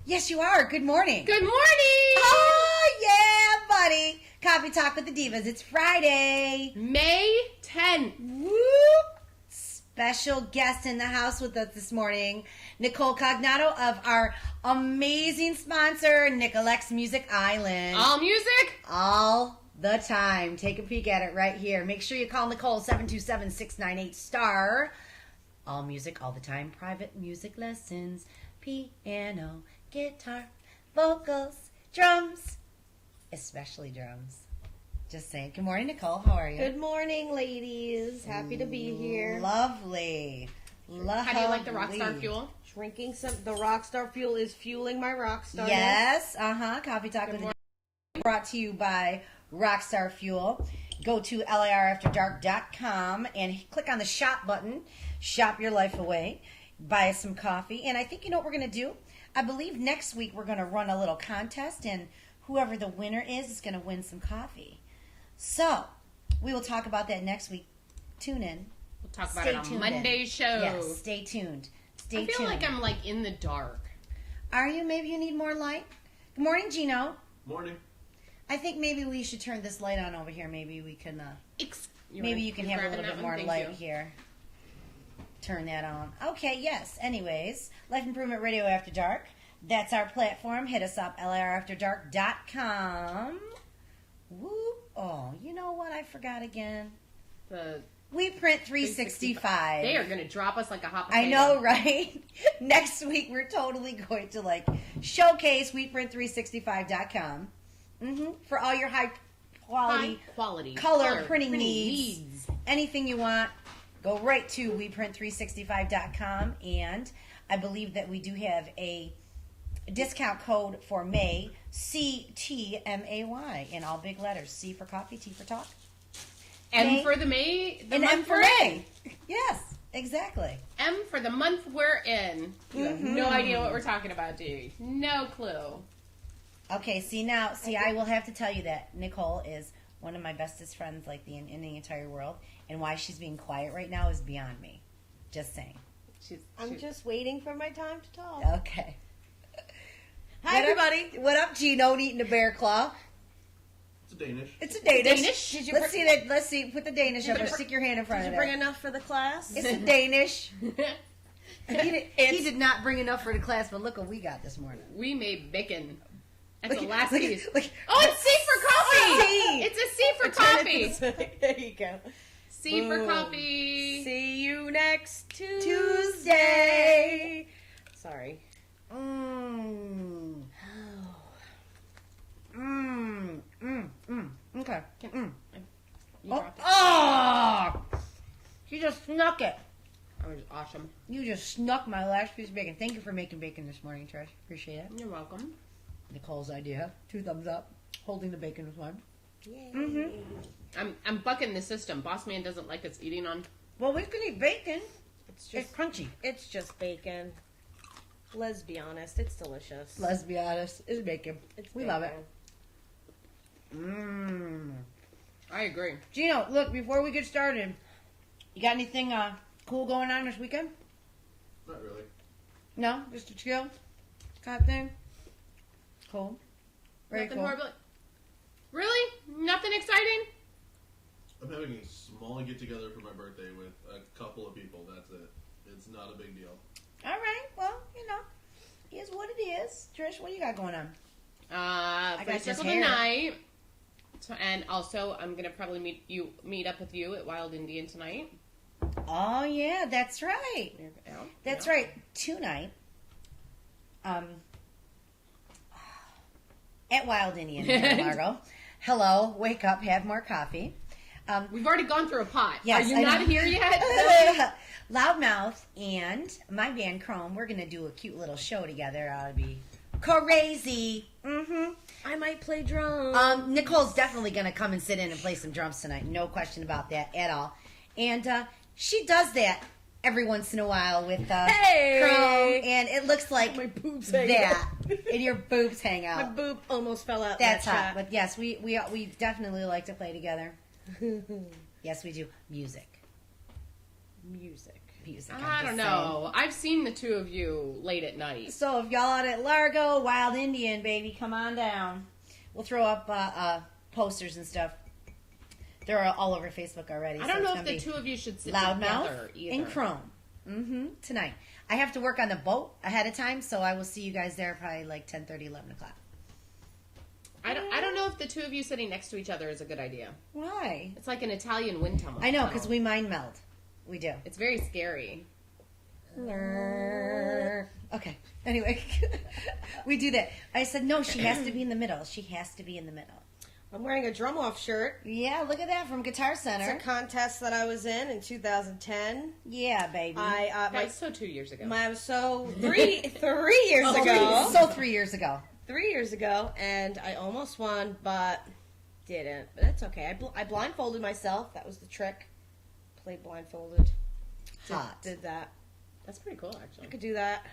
Yes, you are. Good morning. Good morning! Oh, yeah, buddy. Coffee Talk with the Divas. It's Friday. May 10th. Woo! Special guest in the house with us this morning, Nicole Cognato of our amazing sponsor, Nicolex Music Island. All music? All the time. Take a peek at it right here. Make sure you call Nicole 727-698-STAR. All music, all the time. Private music lessons. Piano, guitar, vocals, drums. Especially drums. Just saying. Good morning, Nicole. How are you? Good morning, ladies. Happy to be here. Lovely. How do you like the Rockstar Fuel? Drinking some. The Rockstar Fuel is fueling my Rockstar. Yes. Coffee Talk with the brought to you by Rockstar Fuel. Go to LIRAfterdark.com and click on the shop button. Shop your life away. Buy us some coffee. And I think you know what we're going to do? I believe next week we're going to run a little contest, and whoever the winner is going to win some coffee. So, we will talk about that next week. Tune in. We'll talk about it on Monday's show. Yes, stay tuned. I feel like I'm like in the dark. Are you? Maybe you need more light? Good morning, Gino. Morning. I think maybe we should turn this light on over here. Maybe we can, maybe you can have a little bit more light here. Turn that on. Okay, yes. Anyways, Life Improvement Radio After Dark. That's our platform. Hit us up, LIRAfterdark.com. Whoop. Oh, you know what I forgot again? We print 365. They are going to drop us like a hot potato. I know, right? Next week, we're totally going to, showcase WePrint365.com for all your high quality color printing needs. Anything you want, go right to WePrint365.com. And I believe that we do have a discount code for May, CTMAY, in all big letters. C for coffee, T for talk. M for the May. And M for May. Yes, exactly. M for the month we're in. You have no idea what we're talking about, do you? No clue. Okay, I will have to tell you that Nicole is one of my bestest friends in the entire world. And why she's being quiet right now is beyond me. Just saying. I'm just waiting for my time to talk. Okay. Hi, everybody. What up, Gino, eating a bear claw? It's a Danish. It's a Danish. Did you Let's see that. Let's see. Put the Danish up there. Stick your hand in front of it. Did you bring enough for the class? It's a Danish. He did not bring enough for the class, but look what we got this morning. We made bacon. That's the last look, piece. Look, oh, it's C for coffee! C. It's a C for coffee. There you go. C for coffee. See you next Tuesday. Sorry. Okay. Oh! You just snuck it. That was awesome. You just snuck my last piece of bacon. Thank you for making bacon this morning, Trish. Appreciate it. You're welcome. Nicole's idea. 2 thumbs up. Holding the bacon was one. Yay. I'm bucking the system. Boss man doesn't like us eating on. Well, we can eat bacon. It's crunchy. It's just bacon. Let's be honest. It's delicious. Let's be honest. It's bacon. We love it. I agree. Gino, look, before we get started, you got anything cool going on this weekend? Not really. No? Just a chill kind of thing? Cool. Very Nothing cool. horrible. Really? Nothing exciting? I'm having a small get-together for my birthday with a couple of people. That's it. It's not a big deal. All right. Well, is what it is. Trish, what do you got going on? I got circle this the hair. night. So, and also, I'm gonna probably meet up with you at Wild Indian tonight. Oh yeah, that's right. That's right. Tonight, at Wild Indian in Largo. Hello, wake up, have more coffee. We've already gone through a pot. Yes, Are you I not know. here yet? Loudmouth and my band Chrome, we're gonna do a cute little show together. It'll be crazy. I might play drums. Nicole's definitely gonna come and sit in and play some drums tonight. No question about that at all. And she does that every once in a while with Chrome, and it looks like my boobs hang that, out. and your boobs hang out. My boob almost fell out. That's that hot. shot. But yes, we definitely like to play together. Yes, we do. Music. music. I don't know. I've seen the two of you late at night. So if y'all out at Largo, Wild Indian, baby, come on down. We'll throw up posters and stuff. They're all over Facebook already. I don't know if the two of you should sit together either. And Chrome. Tonight. I have to work on the boat ahead of time, so I will see you guys there probably like 10:30, 11 o'clock. I don't know if the two of you sitting next to each other is a good idea. Why? It's like an Italian wind tunnel. I know, because we mind meld. We do. It's very scary. Okay. Anyway, we do that. I said, no, she has to be in the middle. She has to be in the middle. I'm wearing a drum off shirt. Yeah, look at that from Guitar Center. It's a contest that I was in 2010. Yeah, baby. That's so 2 years ago. I was so 3 years ago. So 3 years ago. 3 years ago, and I almost won, but didn't. But that's okay. I blindfolded myself. That was the trick. Played blindfolded. Hot. Did that. That's pretty cool, actually. I could do that.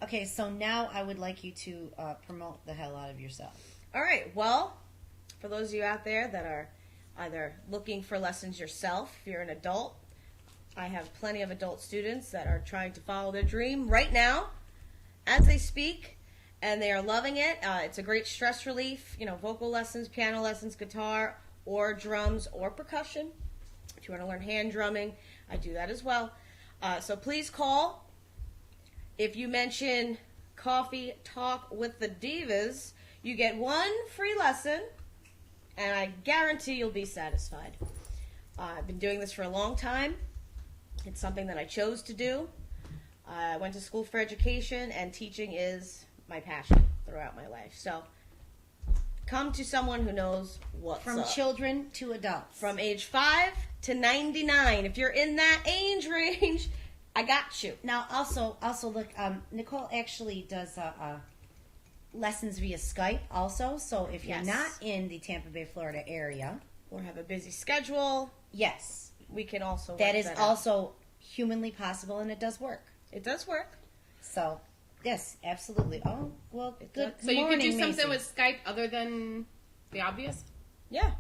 Okay, so now I would like you to promote the hell out of yourself. All right. Well, for those of you out there that are either looking for lessons yourself, if you're an adult, I have plenty of adult students that are trying to follow their dream right now as they speak, and they are loving it. It's a great stress relief, vocal lessons, piano lessons, guitar, or drums, or percussion. If you want to learn hand drumming, I do that as well. So please call. If you mention Coffee Talk with the Divas, you get one free lesson, and I guarantee you'll be satisfied. I've been doing this for a long time. It's something that I chose to do. I went to school for education, and teaching is my passion throughout my life. So come to someone who knows what's From up. children to adults. From age 5 to 99. If you're in that age range, I got you. Now, also look, Nicole actually does lessons via Skype also. So if you're Yes. not in the Tampa Bay, Florida area, Or have a busy schedule, yes, we can also that work is out. also humanly possible, and it does work. It does work. So, yes, absolutely. Oh, well, It good does. So you could do morning, something Macy. with Skype other than the obvious? Yeah.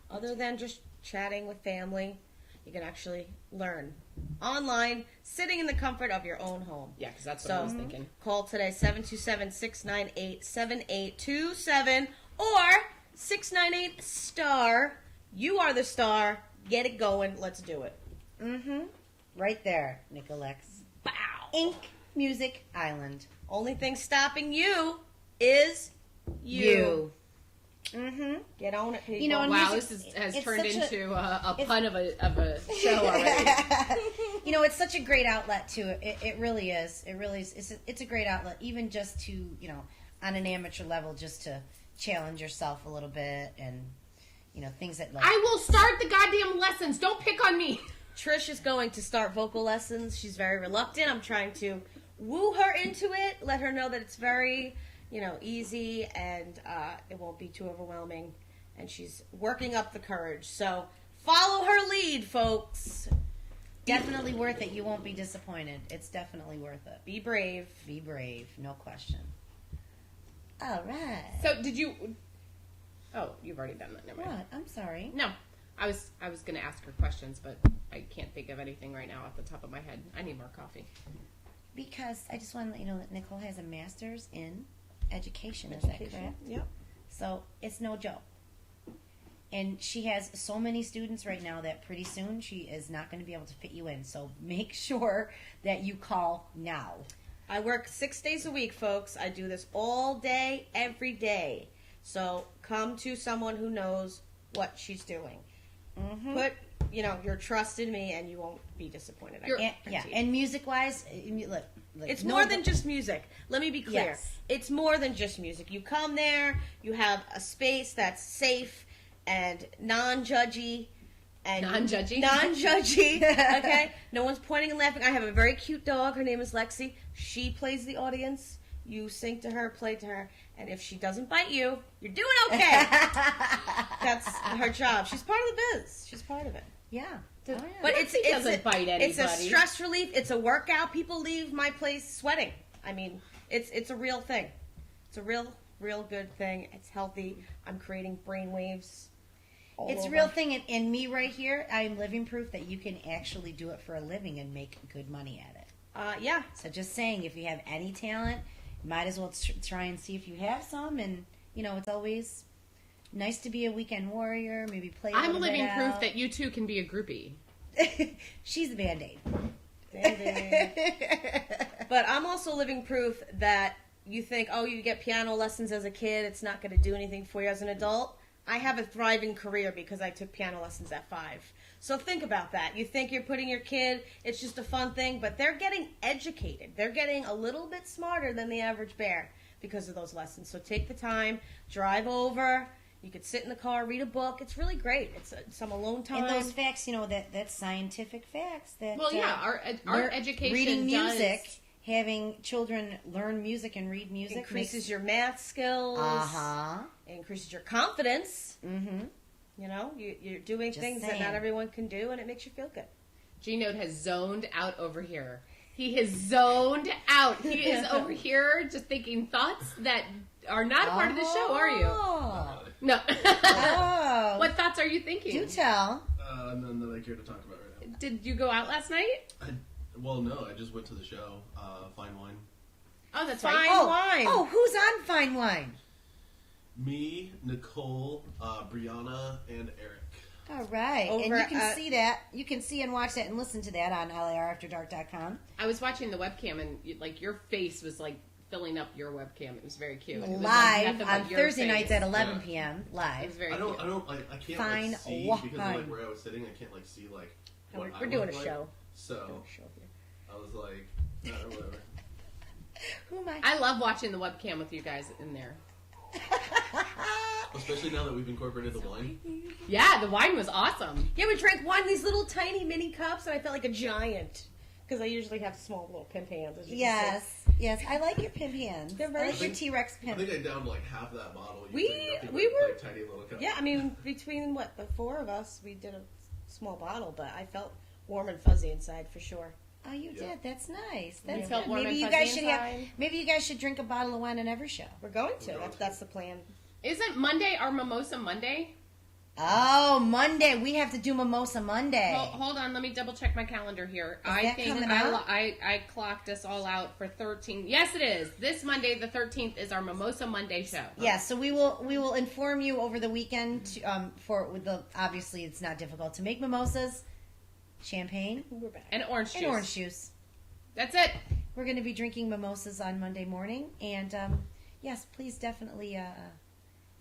Other than just chatting with family, you can actually learn online, sitting in the comfort of your own home. Yeah, because that's what I was So thinking. call today, 727-698-7827 or 698-STAR. You are the star. Get it going. Let's do it. Right there, Nicolex. Bow. Ink Music Island. Only thing stopping you is you. Get on it, people. You know, and Wow, music- this has it's turned such into a pun of a show already. You know, it's such a great outlet too. It really is. It really is. It's a great outlet, even just to, on an amateur level, just to challenge yourself a little bit, and things that like. I will start the goddamn lessons. Don't pick on me. Trish is going to start vocal lessons. She's very reluctant. I'm trying to woo her into it, let her know that it's very, easy and it won't be too overwhelming. And she's working up the courage. So follow her lead, folks. Definitely worth it. You won't be disappointed. It's definitely worth it. Be brave. Be brave, no question. All right. So did you? Oh, you've already done that. Never mind. What? I'm sorry. No, I was going to ask her questions, but I can't think of anything right now off the top of my head. I need more coffee. Because I just want to let you know that Nicole has a master's in education. Is that correct? Yep. So it's no joke. And she has so many students right now that pretty soon she is not going to be able to fit you in. So make sure that you call now. I work 6 days a week, folks. I do this all day, every day. So come to someone who knows what she's doing. Put, your trust in me, and you won't be disappointed. And music-wise, look, It's more than just music. Let me be clear. Yes. It's more than just music. You come there, you have a space that's safe and non-judgy. And Non-judgy? Non-judgy, okay? No one's pointing and laughing. I have a very cute dog. Her name is Lexi. She plays the audience. You sing to her, play to her. And if she doesn't bite you, you're doing okay. That's her job. She's part of the biz. She's part of it. Yeah. But Lexi doesn't bite It's a anybody. stress relief. It's a workout. People leave my place sweating. I mean, it's a real thing. It's a real good thing. It's healthy. I'm creating brain waves. all It's a over. real thing. And me right here, I'm living proof that you can actually do it for a living and make good money at it. Yeah. So just saying, if you have any talent, you might as well try and see if you have some. And, it's always nice to be a weekend warrior, maybe play a I'm little living bit proof out. that you too can be a groupie. She's a Band-Aid. But I'm also living proof that you think, oh, you get piano lessons as a kid, it's not going to do anything for you as an adult. I have a thriving career because I took piano lessons at 5. So think about that. You think you're putting your kid, it's just a fun thing, but they're getting educated. They're getting a little bit smarter than the average bear because of those lessons. So take the time, drive over. You could sit in the car, read a book. It's really great. It's some alone time. And those facts, that's scientific facts. That Well, yeah, our education reading music, does. having children learn music and read music increases your math skills. Increases your confidence. Mm-hmm. You're doing Just things that saying. not everyone can do, and it makes you feel good. G-Note has zoned out over here. He has zoned out. He is over here just thinking thoughts that are not part of the show, are you? Oh. No. Oh. What thoughts are you thinking? Do tell. None that I care to talk about right now. Did you go out last night? Well, no, I just went to the show, Fine Wine. Oh, that's Fine right. wine. Oh, who's on Fine Wine? Me, Nicole, Brianna, and Eric. All right. Over and you can at- see that. You can see and watch that and listen to that on LARafterdark.com. I was watching the webcam and your face was filling up your webcam. It was very cute. It was Live nothing on but your Thursday face. nights at 11 Yeah. p.m. It live. was very I cute. can't Fine see wine. because of where I was sitting. I can't see what We're I doing look a like. show. So Doing a show here. I was like, whatever. Who am I? I love watching the webcam with you guys in there. Especially now that we've incorporated the wine. Yeah, the wine was awesome. Yeah, we drank wine in these little tiny mini cups, and I felt like a giant. Because I usually have small little pimp hands. As you can see. Yes. I like your pimp hands. They're very I like your cute. T-Rex I pimp. think I downed like half that bottle. We using nothing were- but, tiny little cup. Yeah, I mean, between the 4 of us, we did a small bottle, but I felt warm and fuzzy inside for sure. Oh, you Yeah. did. That's nice. You That's felt good. warm Maybe and you guys fuzzy should have. inside? Maybe you guys should drink a bottle of wine on every show. We're going to. We're going That's to. the plan. Isn't Monday our Mimosa Monday? Oh, Monday. We have to do Mimosa Monday. Hold on, let me double check my calendar here. Is I that think coming I, up? I clocked us all out for 13. Yes, it is. This Monday, the 13th, is our Mimosa Monday show. Yeah, so we will inform you over the weekend. Obviously it's not difficult to make mimosas, champagne, We're back. And orange juice. and orange juice. That's it. We're going to be drinking mimosas on Monday morning, and yes, please definitely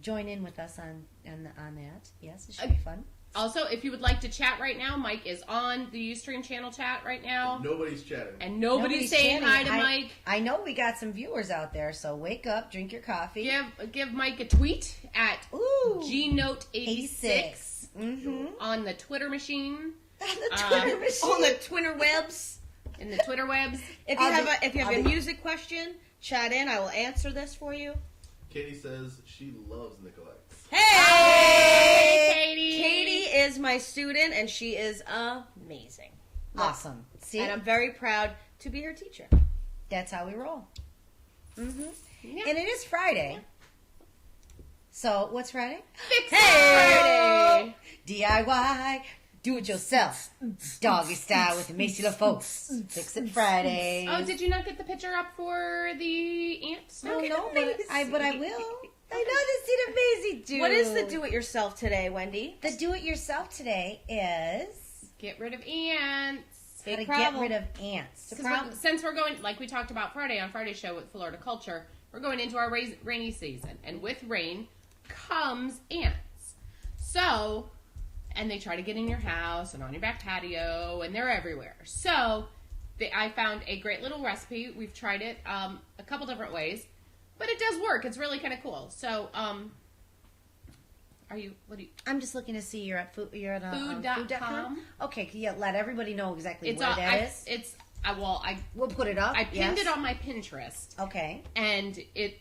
join in with us on that. Yes, it should be fun. Also, if you would like to chat right now, Mike is on the Ustream channel chat right now. Nobody's chatting. And nobody's saying chatting. hi to Mike. I know we got some viewers out there, so wake up, drink your coffee. Give Mike a tweet at Ooh, gnote86 Mm-hmm. on the Twitter machine, the Twitter machine. On the Twitter webs. in the Twitter webs. If you I'll have be- a I'll a be- music question, chat in. I will answer this for you. Katie says she loves Nicolettes. Hey, Katie. Katie is my student, and she is amazing. Awesome. See, And I'm very proud to be her teacher. that's how we roll. Mm-hmm. Yeah. And it is Friday. So what's Friday? Fix It Hey! Friday. DIY, do it yourself, doggy style with the Macy folks. Fix It Friday. Oh, did you not get the picture up for the ant stuff? No, but I will. I know this did amazing, dude. What is the do-it-yourself today, Wendy? The do-it-yourself today is Get rid of ants. how to Big get problem. rid of ants. Because since we're going, like we talked about Friday on Friday's show with Florida Culture, we're going into our rainy season. And with rain comes ants. So, and they try to get in your house and on your back patio, and they're everywhere. So, I found a great little recipe. We've tried it a couple different ways, but it does work. It's really kind of cool. So, I'm just looking to see you're at Food.com. food.com. Okay, yeah, let everybody know exactly it's where all, that is. We'll We'll put it up. I pinned yes. it on my Pinterest. Okay. And it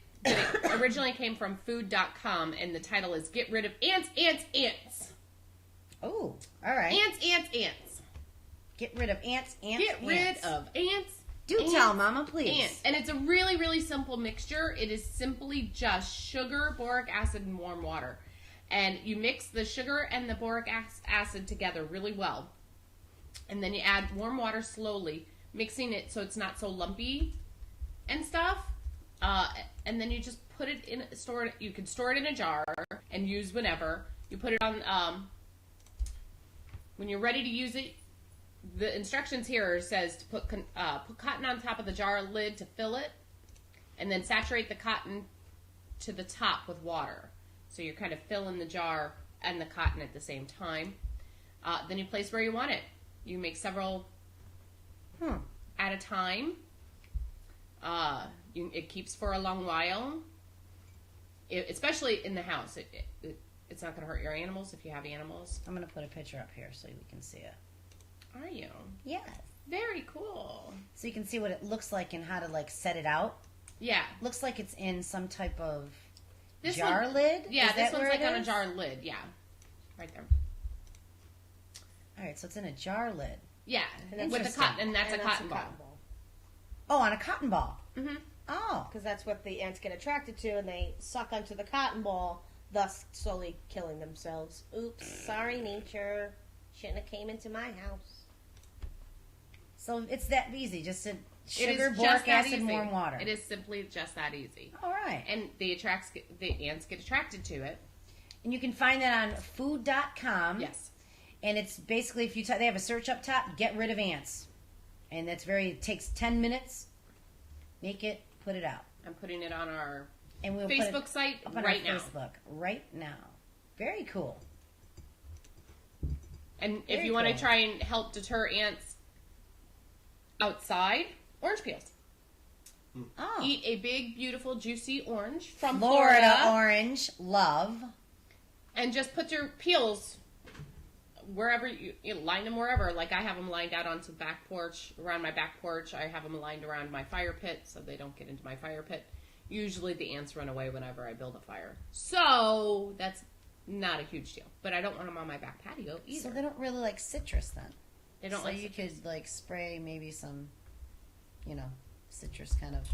originally came from food.com, and the title is Get Rid of Ants, Ants, Ants. Oh, all right. Ants, ants, ants. Get rid of ants, ants, Get rid of ants. Do ants, tell, Mama, please. Ants. And it's a really, really simple mixture. It is simply just sugar, boric acid, and warm water. And you mix the sugar and the boric acid together really well. And then you add warm water slowly, mixing it so it's not so lumpy and stuff. And then you just put it in, you can store it in a jar and use whenever. You put it on, when you're ready to use it, the instructions here says to put cotton on top of the jar lid to fill it, and then saturate the cotton to the top with water. So you're kind of filling the jar and the cotton at the same time. Then you place where you want it. You make several at a time. It keeps for a long while. Especially in the house. It's not going to hurt your animals if you have animals. I'm going to put a picture up here so we can see it. Are you? Yes. Very cool. So you can see what it looks like and how to like set it out. Yeah. Looks like it's in some type of This jar one, lid. Yeah, Is this that one's where like it on a is? jar lid. Yeah. Right there. All right, so it's in a jar lid. Yeah. And With a Interesting. cotton, and that's a cotton ball. Oh, on a cotton ball. Mm-hmm. Oh. Because that's what the ants get attracted to, and they suck onto the cotton ball, thus slowly killing themselves. Oops, sorry, nature. Shouldn't have came into my house. So it's that easy, just a It sugar, is boric just that acid, easy. warm water. It is simply just that easy. All right. And the ants get attracted to it. And you can find that on food.com. Yes. And it's basically, if you they have a search up top, get rid of ants. And that's it takes 10 minutes. Make it, put it out. I'm putting it on our And we'll Facebook put it site up on right our now. Facebook right now. Very cool. And if Very you want to cool. try and help deter ants outside, orange peels. Oh. Eat a big, beautiful, juicy orange from Florida Florida. orange, love. And just put your peels wherever you line them wherever. Like I have them lined out onto the back porch, around my back porch. I have them lined around my fire pit so they don't get into my fire pit. Usually the ants run away whenever I build a fire. So that's not a huge deal. But I don't want them on my back patio either. So they don't really like citrus then. They don't so like you citrus. could like spray maybe some, citrus kind of.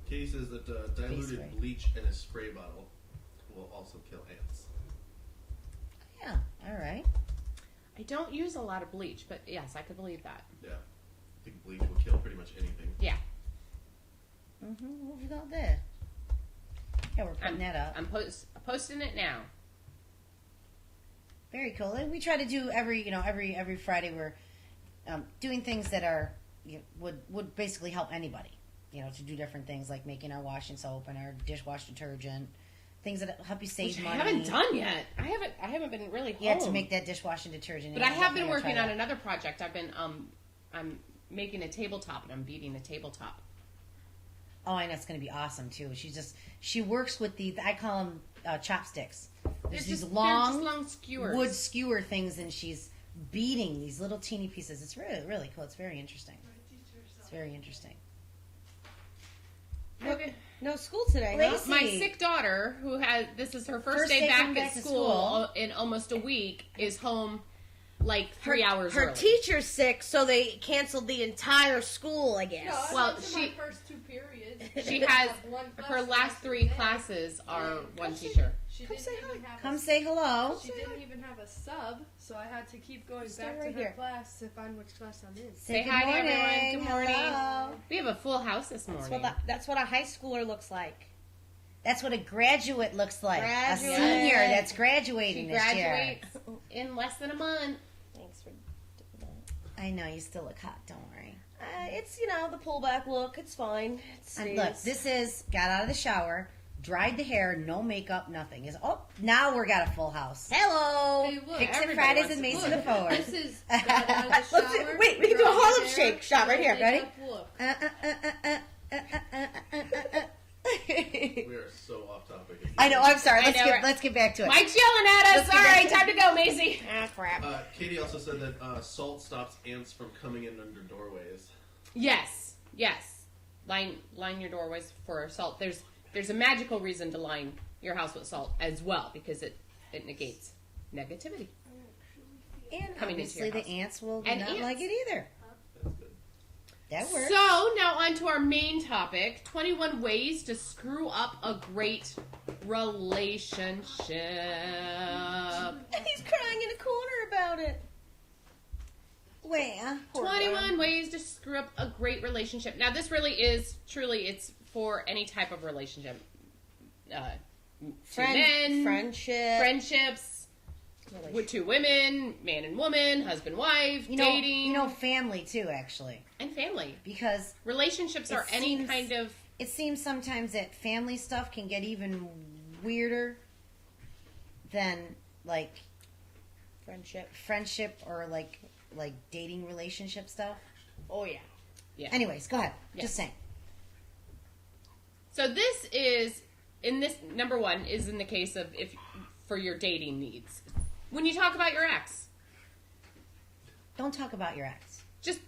Katie says that diluted spray. bleach in a spray bottle will also kill ants. Yeah. All right. I don't use a lot of bleach, but yes, I could believe that. Yeah. I think bleach will kill pretty much anything. Yeah. Mm-hmm. What we got there? Yeah, we're putting that up. I'm posting it now. Very cool. And we try to do every Friday. We're doing things that are would basically help anybody. To do different things like making our washing soap and our dishwash detergent, things that help you save Which money. I haven't done yet. I haven't been really home. Yeah, to make that dishwashing detergent. But Yeah, I have been definitely working try on that. another project. I'm making a tabletop and I'm beating a tabletop. Oh, and that's going to be awesome too. She works with I call them chopsticks. There's these they're long, just long skewers. wood skewer things, and she's beating these little teeny pieces. It's really, really cool. It's very interesting. It's very interesting. Okay. No school today, huh? Lacey. My sick daughter, who has this is her first day coming back at to school in almost a week, is home like 3 hours Her early. teacher's sick, so they canceled the entire school, I guess. No, Well, I went to my she- first two periods. She has One class her last the 3 day. classes are And one come say- teacher. She Come didn't say even have Come a, say hello. She didn't even have a sub, so I had to keep going Stay back right to her here. class to find which class I'm in. Say good hi to morning. everyone. Good morning. Hello. We have a full house this morning. That's what a high schooler looks like. That's what a graduate looks like. Graduate. A senior that's She graduating this year. graduates in less than a month. Thanks for doing that. I know you still look hot. Don't worry. It's, the pullback look. It's fine. And look, this is got out of the shower, dried the hair, no makeup, nothing. Now we're got a full house. Hello. Hey, look. Fixing everybody Fridays wants and to Mason look. the forward. This is got out of the Let's see- shower. wait, we can do a dry Harlem hair, Shake shot right here. Ready? makeup look. We are so off topic. I know. I'm sorry. I know, Let's get back to it. Mike's yelling at us. Let's get All back right, to- time to go, Maisie. Ah, crap. Katie also said that salt stops ants from coming in under doorways. Yes. Line your doorways for salt. There's a magical reason to line your house with salt as well because it negates negativity. And coming into obviously your the house. ants will And not ants. like it either. That's good. That works. So now on to our main topic: 21 ways to screw up a great relationship. And he's crying in a corner about it. Wait, Poor 21 guy. ways to screw up a great relationship. Now, this really is truly, it's for any type of relationship. Two men, friendships, with two women, man and woman, husband, wife, dating. Family too, actually. And family. Because Relationships are any kind of... It seems sometimes that family stuff can get even weirder than, like, friendship or, like dating relationship stuff. Oh, yeah. Yeah. Anyways, go ahead. Yeah. Just saying. So this is, number one, is in the case of for your dating needs. When you talk about your ex, Don't talk about your ex. just,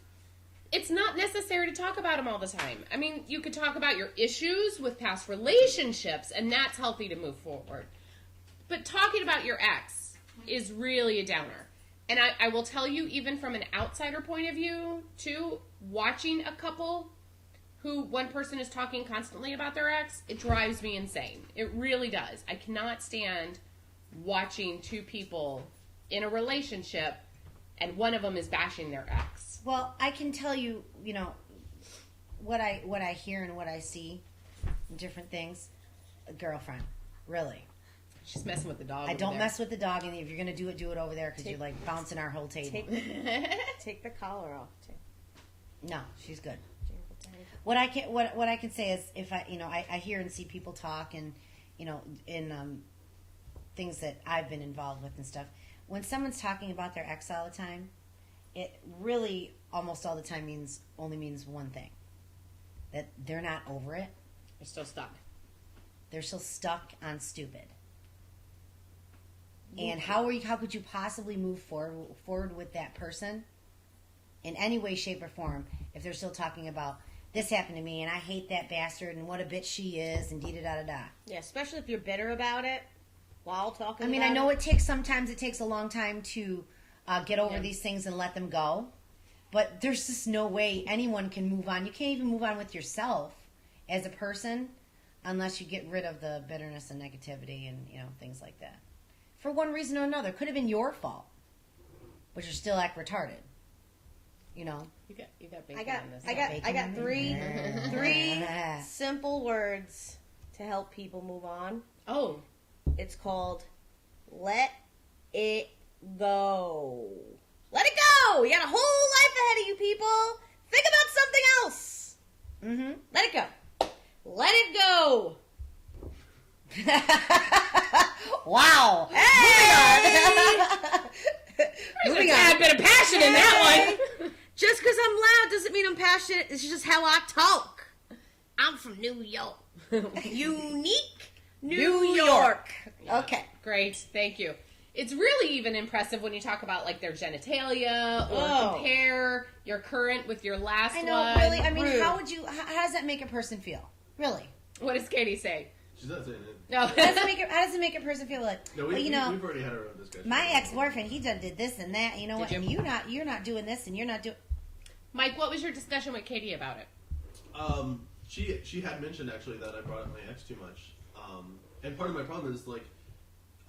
it's not necessary to talk about them all the time. I mean, you could talk about your issues with past relationships, and that's healthy to move forward. But talking about your ex is really a downer. And I will tell you, even from an outsider point of view, too, watching a couple who one person is talking constantly about their ex, it drives me insane. It really does. I cannot stand watching two people in a relationship and one of them is bashing their ex. Well, I can tell you, what I hear and what I see, different things. A girlfriend, really. She's messing with the dog. I over don't there. mess with the dog, and if you're gonna do it over there because you're like bouncing our whole table. Take the collar off, too. No, she's good. What I can say is if I hear and see people talk and in things that I've been involved with and stuff. When someone's talking about their ex all the time, it really almost all the time only means one thing: that they're not over it. They're still stuck. They're still stuck on stupid. And how could you possibly move forward with that person in any way, shape, or form if they're still talking about this happened to me and I hate that bastard and what a bitch she is and da-da-da-da-da. Yeah, especially if you're bitter about it while talking I mean, about I know it. sometimes it takes a long time to get over these things and let them go. But there's just no way anyone can move on. You can't even move on with yourself as a person unless you get rid of the bitterness and negativity and, things like that. For one reason or another. Could have been your fault. But you're still act retarded. You got bacon on this. I got three simple words to help people move on. Oh. It's called let it go. Let it go! You got a whole life ahead of you, people. Think about something else. Mm-hmm. Let it go. Let it go. Wow. Hey! Moving on. A bit of passion in that one. Just because I'm loud doesn't mean I'm passionate. It's just how I talk. I'm from New York. Unique New York. Okay. Great, thank you. It's really even impressive when you talk about like their genitalia or compare your current with your last I know, one. really. I mean, Rude. how does that make a person feel? Really? What does Katie say? She's not saying it. No. How does it make a person feel like, No, we've already had our own discussion. my ex-boyfriend, he did this and that, you know what, you? and you're not doing this and you're not doing... Mike, what was your discussion with Katie about it? She had mentioned actually that I brought up my ex too much. And part of my problem is like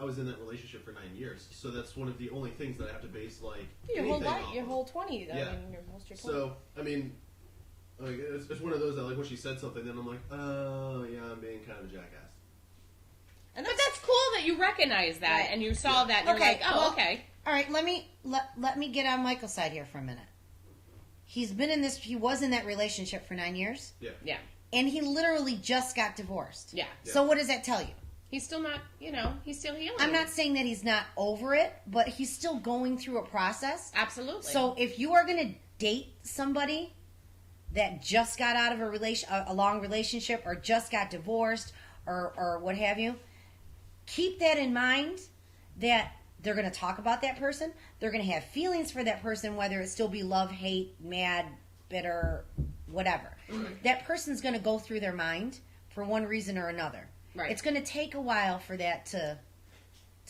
I was in that relationship for 9 years, so that's one of the only things that I have to base like Your whole anything life, off your of. whole 20. Yeah. I mean, most of your 20. So I mean, like it's one of those that like when she said something, then I'm like, oh yeah, I'm being kind of a jackass. And But that's cool that you recognize that Right. and you saw that and you're Okay, like, oh, well, okay. All right, let me get on Michael's side here for a minute. He was in that relationship for 9 years, Yeah. and he literally just got divorced. Yeah. So what does that tell you? He's still not, he's still healing. I'm not saying that he's not over it, but he's still going through a process. Absolutely. So if you are going to date somebody that just got out of a long relationship or just got divorced or what have you, keep that in mind that they're going to talk about that person. They're going to have feelings for that person, whether it still be love, hate, mad, bitter, whatever. Mm-hmm. That person's going to go through their mind for one reason or another. Right. It's going to take a while for that to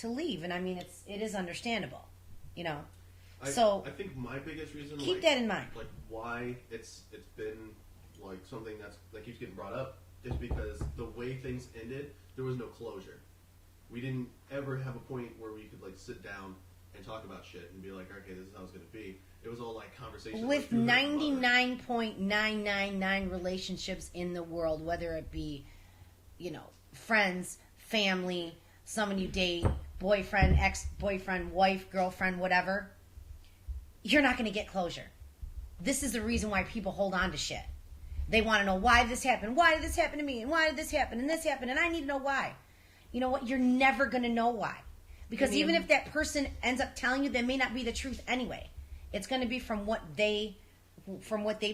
leave, and I mean it is understandable, So I think my biggest reason, keep that in mind. like why it's been like something that keeps getting brought up is because the way things ended, there was no closure. We didn't ever have a point where we could like sit down and talk about shit and be like, okay, this is how it's going to be. It was all like conversations. With like, through her mother. 99.999 relationships in the world, whether it be, friends, family, someone you date, boyfriend, ex-boyfriend, wife, girlfriend, whatever, you're not going to get closure. This is the reason why people hold on to shit. They want to know why this happened. Why did this happen to me? And why did this happen? And this happened. And I need to know why. You know what? You're never going to know why. Because even if that person ends up telling you, that may not be the truth anyway. It's going to be from what they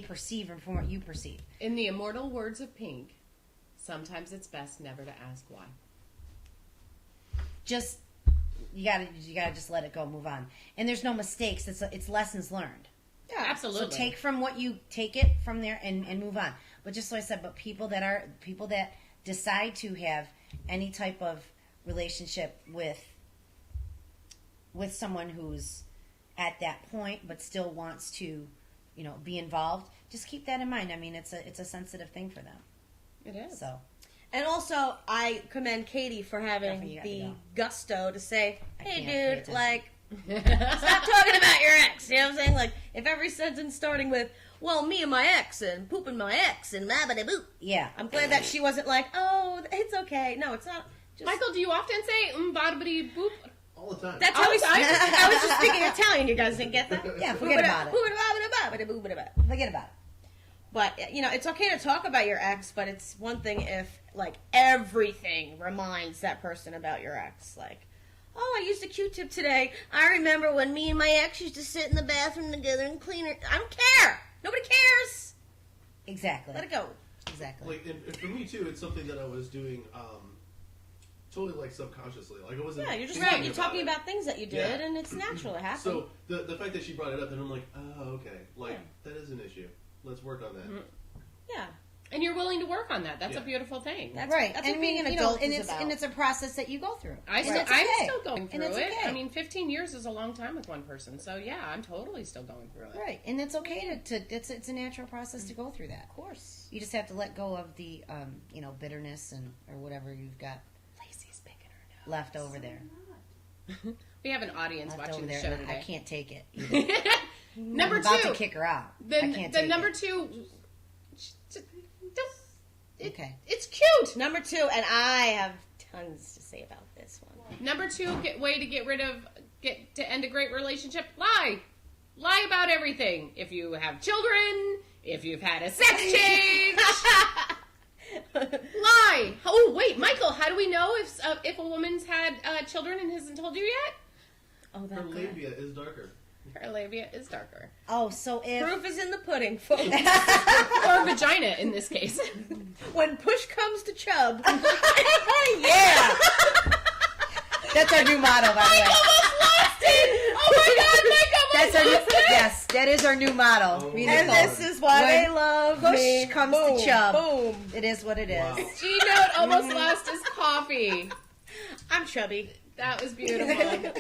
perceive and from what you perceive. In the immortal words of Pink, sometimes it's best never to ask why. Just you gotta just let it go, move on. And there's no mistakes. It's lessons learned. Yeah, absolutely. So take it from there and move on. But just like I said, but people that decide to have any type of relationship with someone who's at that point but still wants to, be involved, just keep that in mind. I mean, it's a sensitive thing for them. It is. So And also, I commend Katie for having Definitely got to the go. gusto to say, I hey, can't pay dude, attention. like, stop talking about your ex. You know what I'm saying? Like, if every sentence starting with, well, me and my ex, and pooping my ex, and boop. yeah, I'm glad that she wasn't like, oh, it's okay. No, it's not. Just, Michael, do you often say bada boop? all the time. that's how we I was just speaking Italian. You guys didn't get that? Yeah, forget about it. Forget about it. But, it's okay to talk about your ex, but it's one thing if, like, everything reminds that person about your ex. Like, oh, I used a Q-tip today. I remember when me and my ex used to sit in the bathroom together and clean her. I don't care. Nobody cares. Exactly. Let it go. Exactly. Like, and for me too, it's something that I was doing totally like subconsciously. Like I wasn't. Yeah, you're just thinking right. You're talking it. about things that you did, Yeah. and it's natural. It happens. So the fact that she brought it up, then I'm like, oh, okay, like Yeah. that is an issue. Let's work on that. Mhm. yeah. And you're willing to work on that. That's a Yeah. beautiful thing. That's Right. That's And what being an you adult and is it's about. and it's a process that you go through. I'm And it's still okay. going And through it's it. okay. I mean, 15 years is a long time with one person. So, yeah, I'm totally still going through it. Right, and it's okay to it's a natural process to go through that. Of course. You just have to let go of the bitterness or whatever you've got Lacey's picking her left over there. We have an audience Left watching over the there, show and I today. can't take it. Either. Number I'm about two. to kick her out. I The can't take number it. two. Okay. It's cute. Number 2, and I have tons to say about this one. Number 2 way to end a great relationship. Lie about everything. If you have children, if you've had a sex change, lie. Oh wait, Michael, how do we know if a woman's had children and hasn't told you yet? Oh, Her that good. labia is darker. Her labia is darker, Oh, so if Proof is in the pudding, folks. or vagina in this case. When push comes to chub. yeah, that's our new motto, by the way. Oh my God, Michael! That's our new, yes, that is our new motto. Oh. Read And it. this is why When they love push me. comes Boom, to chub. Boom. It is what it is. Wow. G note almost lost his coffee. I'm chubby. That was beautiful.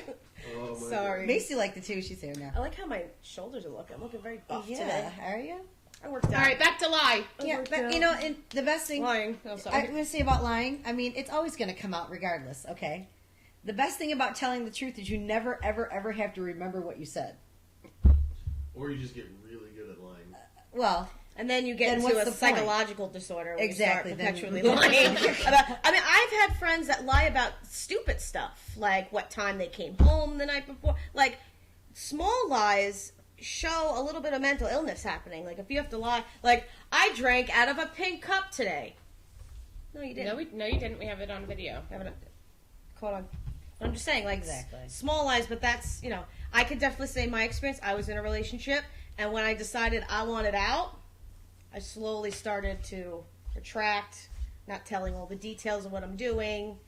Oh my Sorry. Macy liked it too. She's here now. I like how my shoulders are looking. I'm looking very buff Yeah, today. are you? I worked out. All right, back to lie. Yeah, worked but out. and the best thing Lying. I'm I'm sorry. going to say about lying, I mean, it's always going to come out regardless, okay? The best thing about telling the truth is you never, ever, ever have to remember what you said. Or you just get really good at lying. Well, And then you get Then into what's a the point? psychological disorder when Exactly, you then- start perpetually lying. I've had friends that lie about stupid stuff, like what time they came home the night before. Like, small lies show a little bit of mental illness happening. Like, if you have to lie, like, I drank out of a pink cup today. No, you didn't. No, you didn't. We have it on video. Have it caught on. I'm just saying, like, Exactly. small lies, but that's, I could definitely say my experience. I was in a relationship, and when I decided I wanted out, I slowly started to retract, not telling all the details of what I'm doing,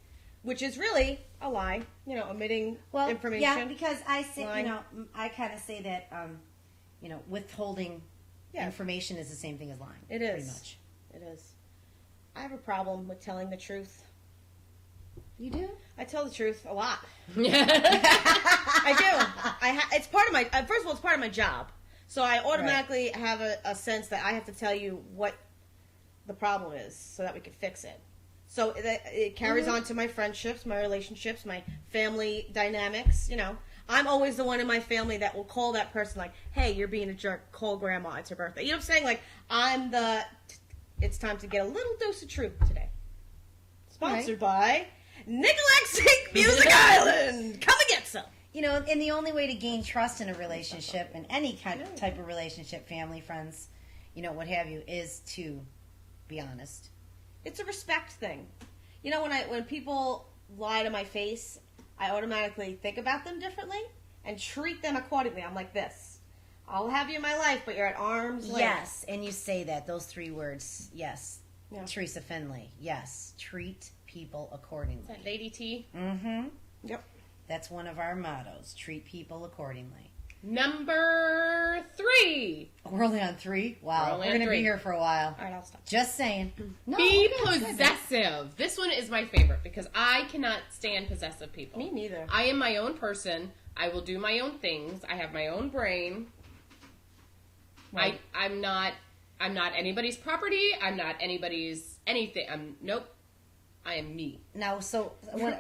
which is really a lie, omitting well, information. yeah, because I say, Lying. I kind of say that, withholding Yeah. information is the same thing as lying. It Pretty is. much. It is. I have a problem with telling the truth. You do? I tell the truth a lot. I do. It's part of my. First of all, it's part of my job, so I automatically have a sense that I have to tell you what the problem is, so that we can fix it. So it carries on to my friendships, my relationships, my family dynamics. You know, I'm always the one in my family that will call that person like, "Hey, you're being a jerk. Call grandma. It's her birthday." You know what I'm saying? Like, it's time to get a little dose of truth today. Sponsored by Nicolexing Music Island. Come and get some. You know, and the only way to gain trust in a relationship, in any kind of type of relationship, family, friends, you know, what have you, is to be honest. It's a respect thing. You know, when people lie to my face, I automatically think about them differently and treat them accordingly. I'm like this. I'll have you in my life, but you're at arm's length. Yes, and you say that, those 3 words. Yes. Yeah. Teresa Finley. Yes. Treat people accordingly. Is that Lady T? Mm-hmm. Yep. That's one of our mottos. Treat people accordingly. Number 3. We're only on 3? Wow. We're only We're on going to 3. be here for a while. All right, I'll stop. Just saying. No, Be okay, good. possessive. This one is my favorite because I cannot stand possessive people. Me neither. I am my own person. I will do my own things. I have my own brain. Right. I'm not anybody's property. I'm not anybody's anything. Nope. I am me. Now, so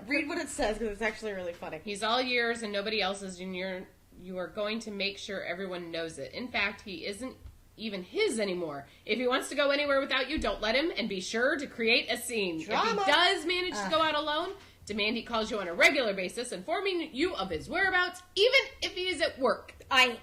Read what it says because it's actually really funny. He's all yours and nobody else's, and you are going to make sure everyone knows it. In fact, he isn't even his anymore. If he wants to go anywhere without you, don't let him, and be sure to create a scene. Drama. If he does manage to go out alone, demand he calls you on a regular basis, informing you of his whereabouts, even if he is at work. I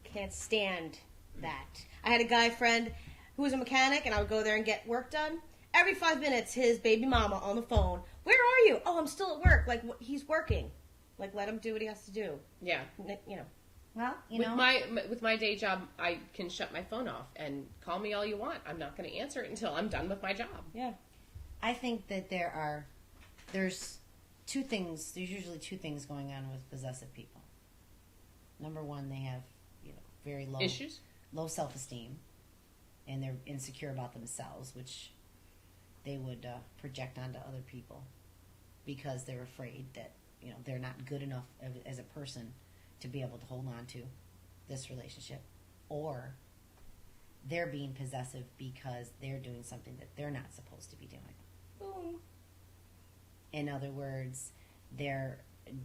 can't stand that. I had a guy friend who was a mechanic, and I would go there and get work done. Every 5 minutes, his baby mama on the phone. Where are you? Oh, I'm still at work. Like, he's working. Like, let him do what he has to do. Yeah. You know. well, you With know. with my day job, I can shut my phone off and call me all you want. I'm not going to answer it until I'm done with my job. Yeah. I think that there's 2 things. There's usually 2 things going on with possessive people. Number 1, they have, you know, very low self-esteem, and they're insecure about themselves, which they would project onto other people because they're afraid that, you know, they're not good enough as a person to be able to hold on to this relationship, or they're being possessive because they're doing something that they're not supposed to be doing. Boom. In other words, they're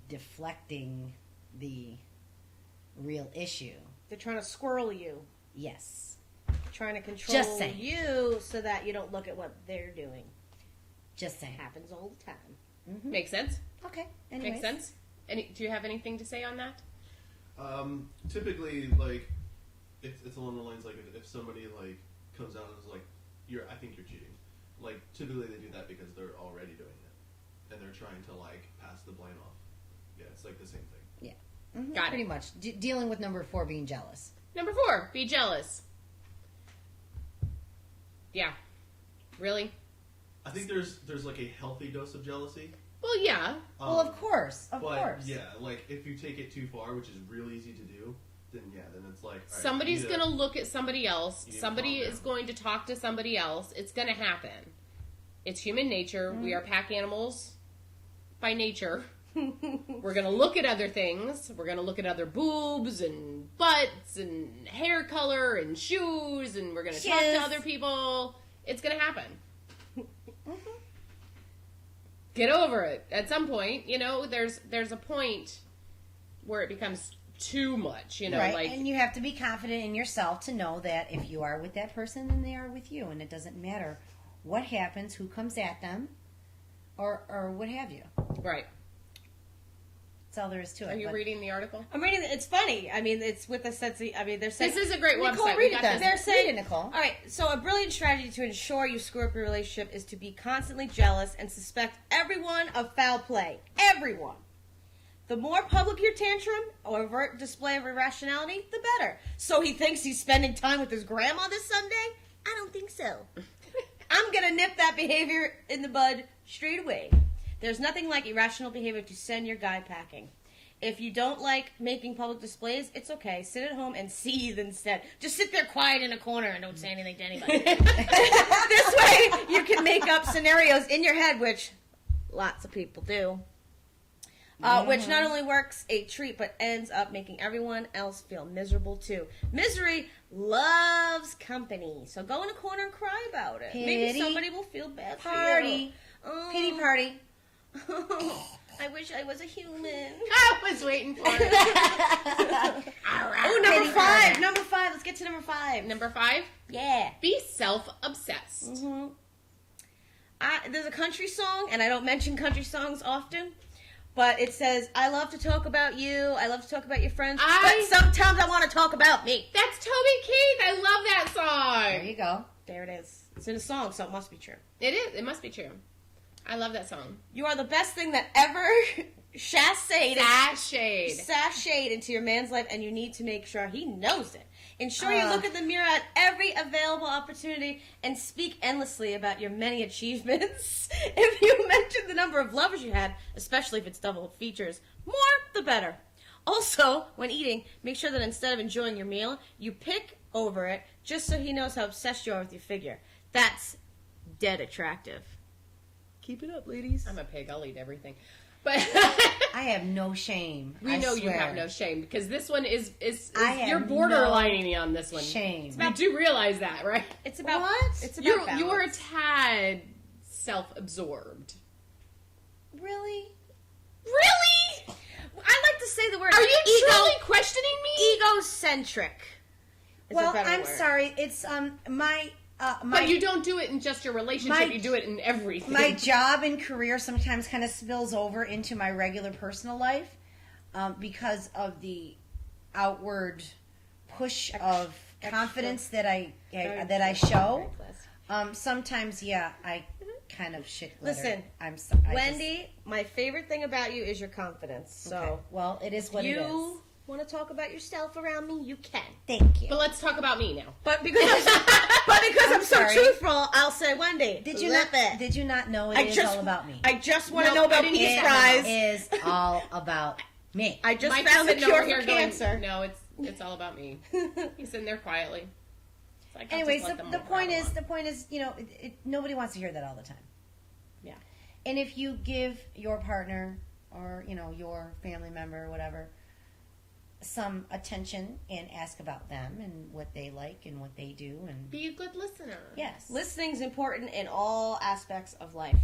deflecting the real issue. They're trying to squirrel you. Yes. Trying to control Just saying. you so that you don't look at what they're doing. Just saying. It happens all the time. Mm-hmm. Makes sense? Okay. Anyways. Makes sense? Do you have anything to say on that? Typically, like, it's along the lines, like, if somebody, like, comes out and is like, I think you're cheating. Like, typically they do that because they're already doing it. And they're trying to, like, pass the blame off. Yeah, it's like the same thing. Yeah. Mm-hmm. Got it. Pretty much. Dealing with number 4, being jealous. Number 4, be jealous. Yeah. Really? I think there's like a healthy dose of jealousy. Well, yeah. Well, of course. Of but course. yeah, like, if you take it too far, which is real easy to do, then it's like, all right, Somebody's going to look at somebody else. You need to Somebody calm is down. going to talk to somebody else. It's going to happen. It's human nature. We are pack animals by nature. We're going to look at other things. We're going to look at other boobs and butts and hair color and shoes, and we're going to talk to Shoes. other people. It's going to happen. Get over it. At some point, you know, there's a point where it becomes too much, you know, right. like, And you have to be confident in yourself to know that if you are with that person, then they are with you. And it doesn't matter what happens, who comes at them, or what have you. right. That's all there is to it. Are you But reading the article? I'm reading it. It's funny. I mean, it's with a sense of, I mean, they're saying... This is a great Nicole, website. read We it got then. this. They're saying, Read it, Nicole. all right, so a brilliant strategy to ensure you screw up your relationship is to be constantly jealous and suspect everyone of foul play. Everyone. The more public your tantrum or overt display of irrationality, the better. So he thinks he's spending time with his grandma this Sunday? I don't think so. I'm going to nip that behavior in the bud straight away. There's nothing like irrational behavior to send your guy packing. If you don't like making public displays, it's okay. Sit at home and seethe instead. Just sit there quiet in a corner and don't say anything to anybody. This way, you can make up scenarios in your head, which lots of people do. which not only works a treat, but ends up making everyone else feel miserable too. Misery loves company, so go in a corner and cry about it. Maybe Pity somebody will feel bad for you. Party. Oh. Pity party. I wish I was a human. I was waiting for it. Oh, number Pity 5. party. Number 5. Let's get to number 5. Number 5, Yeah. be self-obsessed. Mm-hmm. There's a country song, and I don't mention country songs often, but it says, I love to talk about you, I love to talk about your friends, but sometimes I want to talk about me. That's Toby Keith. I love that There song. you go. There it is. It's in a song, so it must be true. It is. It must be true. I love that song. You are the best thing that ever sashayed into your man's life, and you need to make sure he knows it. Ensure you look at the mirror at every available opportunity and speak endlessly about your many achievements. If you mention the number of lovers you had, especially if it's double features, more the better. Also, when eating, make sure that instead of enjoying your meal, you pick over it just so he knows how obsessed you are with your figure. That's dead attractive. Keep it up, ladies. I'm a pig. I'll eat everything. But I have no shame. we I know you swear. have no shame because this one is I have you're borderlining on this one. shame. You do realize that, right? It's about What? It's about balance. You're a tad self-absorbed. Really? Really? I like to say the word Are you truly questioning me? egocentric. is a Well, better I'm word. sorry. It's my But you don't do it in just your relationship. my- You do it in everything. my job and career sometimes kind of spills over into my regular personal life because of the outward push of confidence that I show. Sometimes, yeah, I kind of shit glitter. Listen, I'm so, I Wendy, my favorite thing about you is your confidence. just- So okay. Well, it is what it is. you want to talk about yourself around me, you can. Thank you. But let's talk about me now. But because I'm so sorry. truthful, I'll say, Wendy, Did you flip not? it. Did you not know it is all about me? I just want to No, know about I didn't peace get fries. It is all about me. I just Mike's found the sitting cure over here for going, cancer. no, it's all about me. He's sitting there quietly. It's like, I'll Anyways, just let them the rattle point is, you know, nobody wants to hear that all the time. Yeah. And if you give your partner or, you know, your family member or whatever some attention and ask about them and what they like and what they do and Be a good listener. yes. Listening's important in all aspects of life.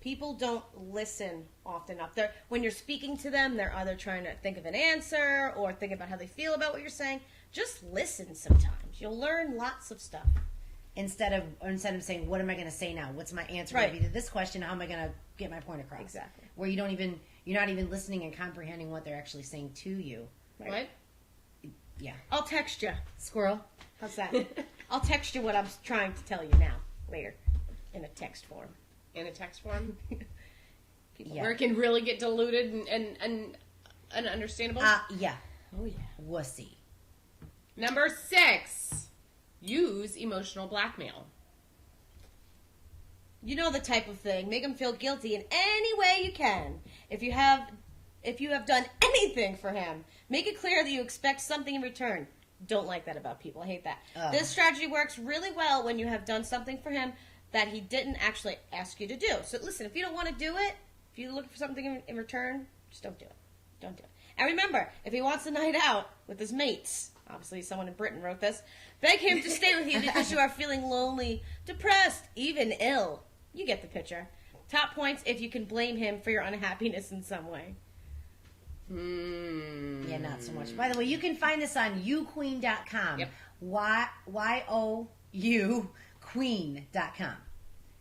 People don't listen often enough. When you're speaking to them, they're either trying to think of an answer or think about how they feel about what you're saying. Just listen sometimes. You'll learn lots of stuff. Instead of saying, what am I going to say now? What's my answer Right. going to be to this question? How am I going to get my point across? Exactly. Where you're not even listening and comprehending what they're actually saying to you. What? Yeah. I'll text you. Squirrel. How's that? I'll text you what I'm trying to tell you now, later, in a text form. In a text form? Yeah. Where it can really get diluted and ununderstandable? Yeah. Oh, yeah. Wussy. Number 6. Use emotional blackmail. You know the type of thing. Make them feel guilty in any way you can. If you have done anything for him, make it clear that you expect something in return. Don't like that about people. I hate that. This strategy works really well when you have done something for him that he didn't actually ask you to do. So listen, if you don't want to do it, if you look for something in return, just don't do it. Don't do it. And remember, if he wants a night out with his mates, obviously someone in Britain wrote this, beg him to stay with you because you are feeling lonely, depressed, even ill. You get the picture. Top points if you can blame him for your unhappiness in some way. Yeah, not so much. By the way, you can find this on youqueen.com. Yep. YOU queen.com.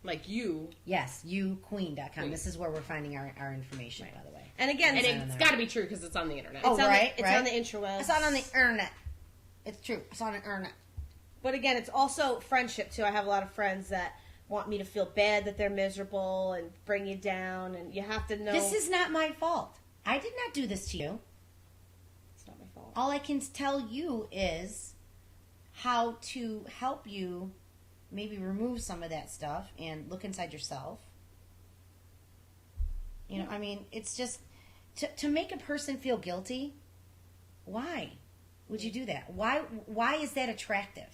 Like you. Yes, youqueen.com. Queen. This is where we're finding our information, by the way. And again, And it's it's got to be true because it's on the internet. Oh, on right, it's right. on the interwebs. It's not on the internet. It's true. It's on the internet. But again, it's also friendship too. I have a lot of friends that want me to feel bad that they're miserable and bring you down, and you have to know This is not my fault. I did not do this to you. it's not my fault. All I can tell you is how to help you maybe remove some of that stuff and look inside yourself. You know, I mean, it's just to make a person feel guilty. Why would you do that? Why is that attractive?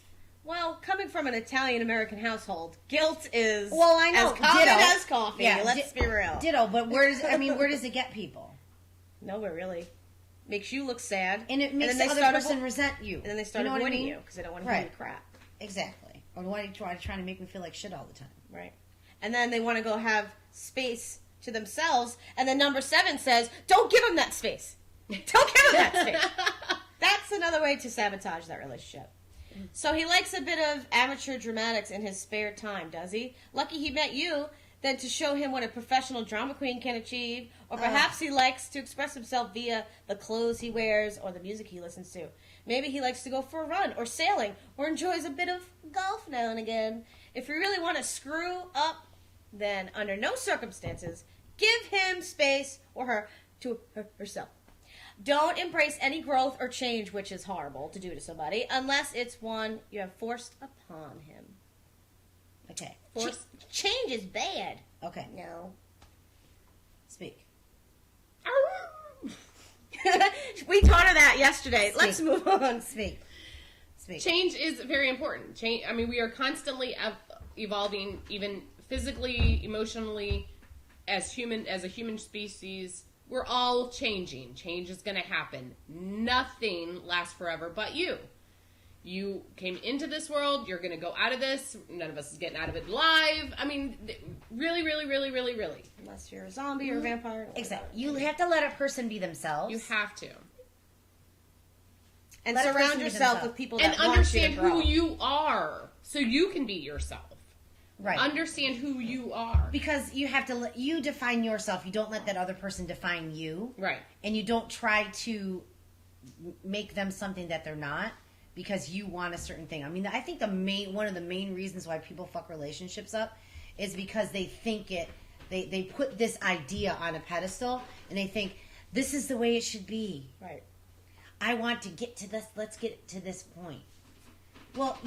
Well, coming from an Italian American household, guilt is Well, I know. as common Ditto. as coffee. Yeah, Let's be real. Ditto, but where does it get people? Nowhere really. Makes you look sad. And it makes then the they other start person resent you. And then they start You know what I avoiding mean? you because they don't want to hear your crap. Exactly. Or why are you trying to make me feel like shit all the time? Right. And then they want to go have space to themselves. And then number 7 says, don't give them that space. Don't give them that space. That's another way to sabotage that relationship. So he likes a bit of amateur dramatics in his spare time, does he? Lucky he met you than to show him what a professional drama queen can achieve. Or perhaps he likes to express himself via the clothes he wears or the music he listens to. Maybe he likes to go for a run or sailing or enjoys a bit of golf now and again. If you really want to screw up, then under no circumstances, give him space or her to herself. Don't embrace any growth or change, which is horrible to do to somebody, unless it's one you have forced upon him. Okay. Change is bad. Okay. No. Speak. We taught her that yesterday. Speak. Let's move on. Speak. Change is very important. Change. I mean, we are constantly evolving, even physically, emotionally, as a human species. We're all changing. Change is going to happen. Nothing lasts forever but you. You came into this world. You're going to go out of this. None of us is getting out of it alive. I mean, really, really, really, really, really. Unless you're a zombie or a vampire. Exactly. You have to let a person be themselves. You have to. And Let a person surround be yourself themselves. with people And that want understand you to grow. who you are so you can be yourself. Right. Understand who you are. Because you have to you define yourself. You don't let that other person define you. Right. And you don't try to make them something that they're not because you want a certain thing. I mean, I think one of the main reasons why people fuck relationships up is because they think they put this idea on a pedestal and they think this is the way it should be. Right. I want to get to this. Let's get to this point. Well,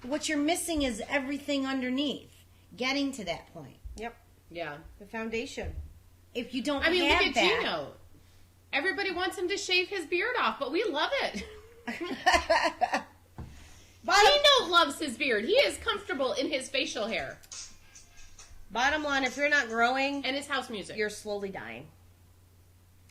what you're missing is everything underneath. Getting to that point. Yep. Yeah. The foundation. If you don't I mean, have look at that, Gino. Everybody wants him to shave his beard off, but we love it. Gino loves his beard. He is comfortable in his facial hair Bottom line, if you're not growing, and his house music. you're slowly dying.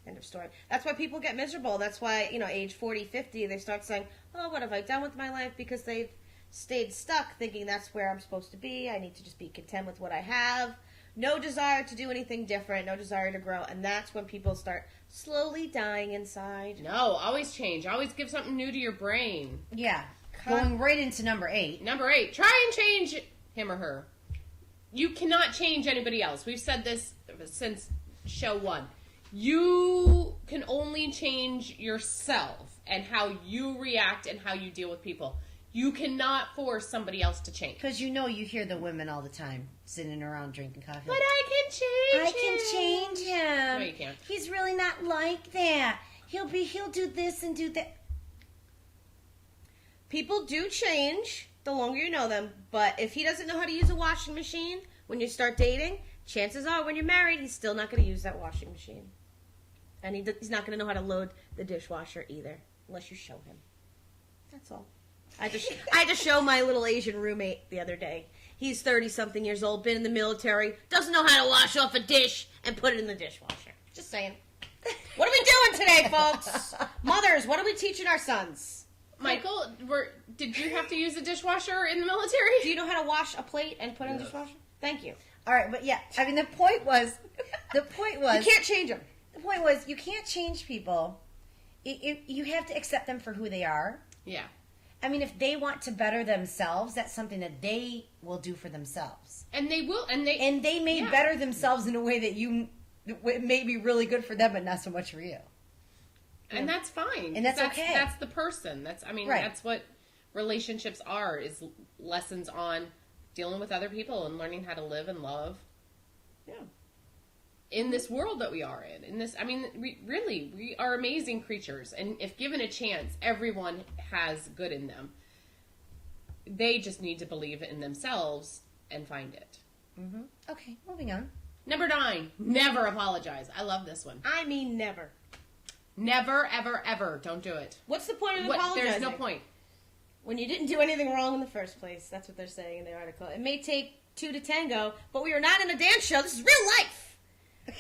End of story. That's why people get miserable. That's why, age 40, 50, they start saying, oh, what have I done with my life? Because they've stayed stuck thinking that's where I'm supposed to be. I need to just be content with what I have. No desire to do anything different. No desire to grow. And that's when people start slowly dying inside. No, always change. Always give something new to your brain. yeah, going right into number 8. Number 8, try and change him or her. You cannot change anybody else. We've said this since show 1. You can only change yourself and how you react and how you deal with people. You cannot force somebody else to change. Because you hear the women all the time sitting around drinking coffee. But I can change I can change him. No, you can't. He's really not like that. He'll do this and do that. People do change the longer you know them, but if he doesn't know how to use a washing machine when you start dating, chances are when you're married, he's still not going to use that washing machine. And he's not going to know how to load the dishwasher either, unless you show him. That's all. I had to show my little Asian roommate the other day. He's 30-something years old, been in the military, doesn't know how to wash off a dish and put it in the dishwasher. Just saying. What are we doing today, folks? Mothers, what are we teaching our sons? Michael, did you have to use a dishwasher in the military? Do you know how to wash a plate and put it in the dishwasher? Thank you. All right, but yeah, I mean, the point was, You can't change them. the point was, you can't change people. You have to accept them for who they are. Yeah. I mean, if they want to better themselves, that's something that they will do for themselves. And they will, and they may yeah. better themselves in a way that may be really good for them, but not so much for you. And that's fine. And that's okay. That's the person. Right. That's what relationships are, is lessons on dealing with other people and learning how to live and love. Yeah. In this world that we are in we are amazing creatures, and if given a chance, everyone has good in them. They just need to believe in themselves and find it. Mm-hmm. Okay, moving on. Number 9, never apologize. I love this one. I mean, never. Never, ever, ever. Don't do it. What's the point of apologizing? There's no point. When you didn't do anything wrong in the first place. That's what they're saying in the article. It may take 2 to tango, but we are not in a dance show. This is real life.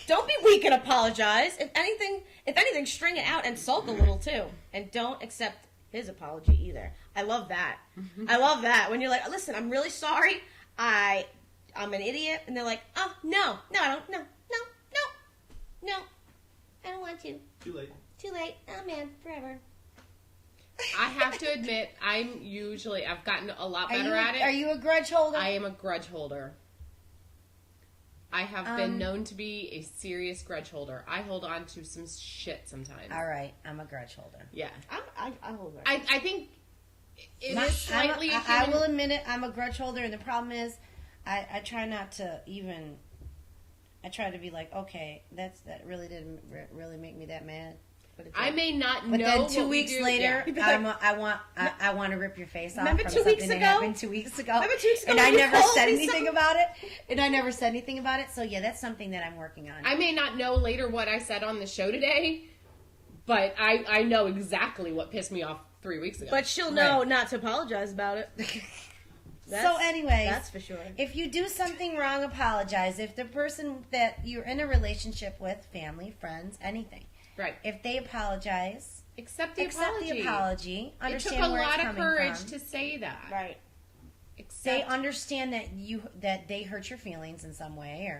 Don't be weak and apologize. If anything, string it out and sulk a little too. And don't accept his apology either. I love that. I love that. When you're like, listen, I'm really sorry. I'm an idiot. And they're like, oh, no, I don't, no, I don't want to. Too late. Too late. Oh, man, forever. I have to admit, I've gotten a lot better at it. Are you a grudge holder? I am a grudge holder. I have been known to be a serious grudge holder. I hold on to some shit sometimes. All right, I'm a grudge holder. Yeah. I hold on. I think it is slightly a I human... will admit it, I'm a grudge holder, and the problem is I try not to even... I try to be like, okay, that really didn't really make me that mad. But I may not but know. then what 2 we weeks do. later, Yeah. I want to rip your face off. Remember from 2 weeks something ago? that happened 2 weeks ago. Remember 2 weeks ago and when I you never called said me anything something? about it. And I never said anything about it. So yeah, that's something that I'm working on. I may not know later what I said on the show today, but I know exactly what pissed me off 3 weeks ago. But she'll know not to apologize about it. So anyways, that's for sure. If you do something wrong, apologize. If the person that you're in a relationship with, family, friends, anything, right. if they apologize, Accept the apology. It took Understand a where it's lot of coming courage from. to say that. Right. They Accept. understand that they hurt your feelings in some way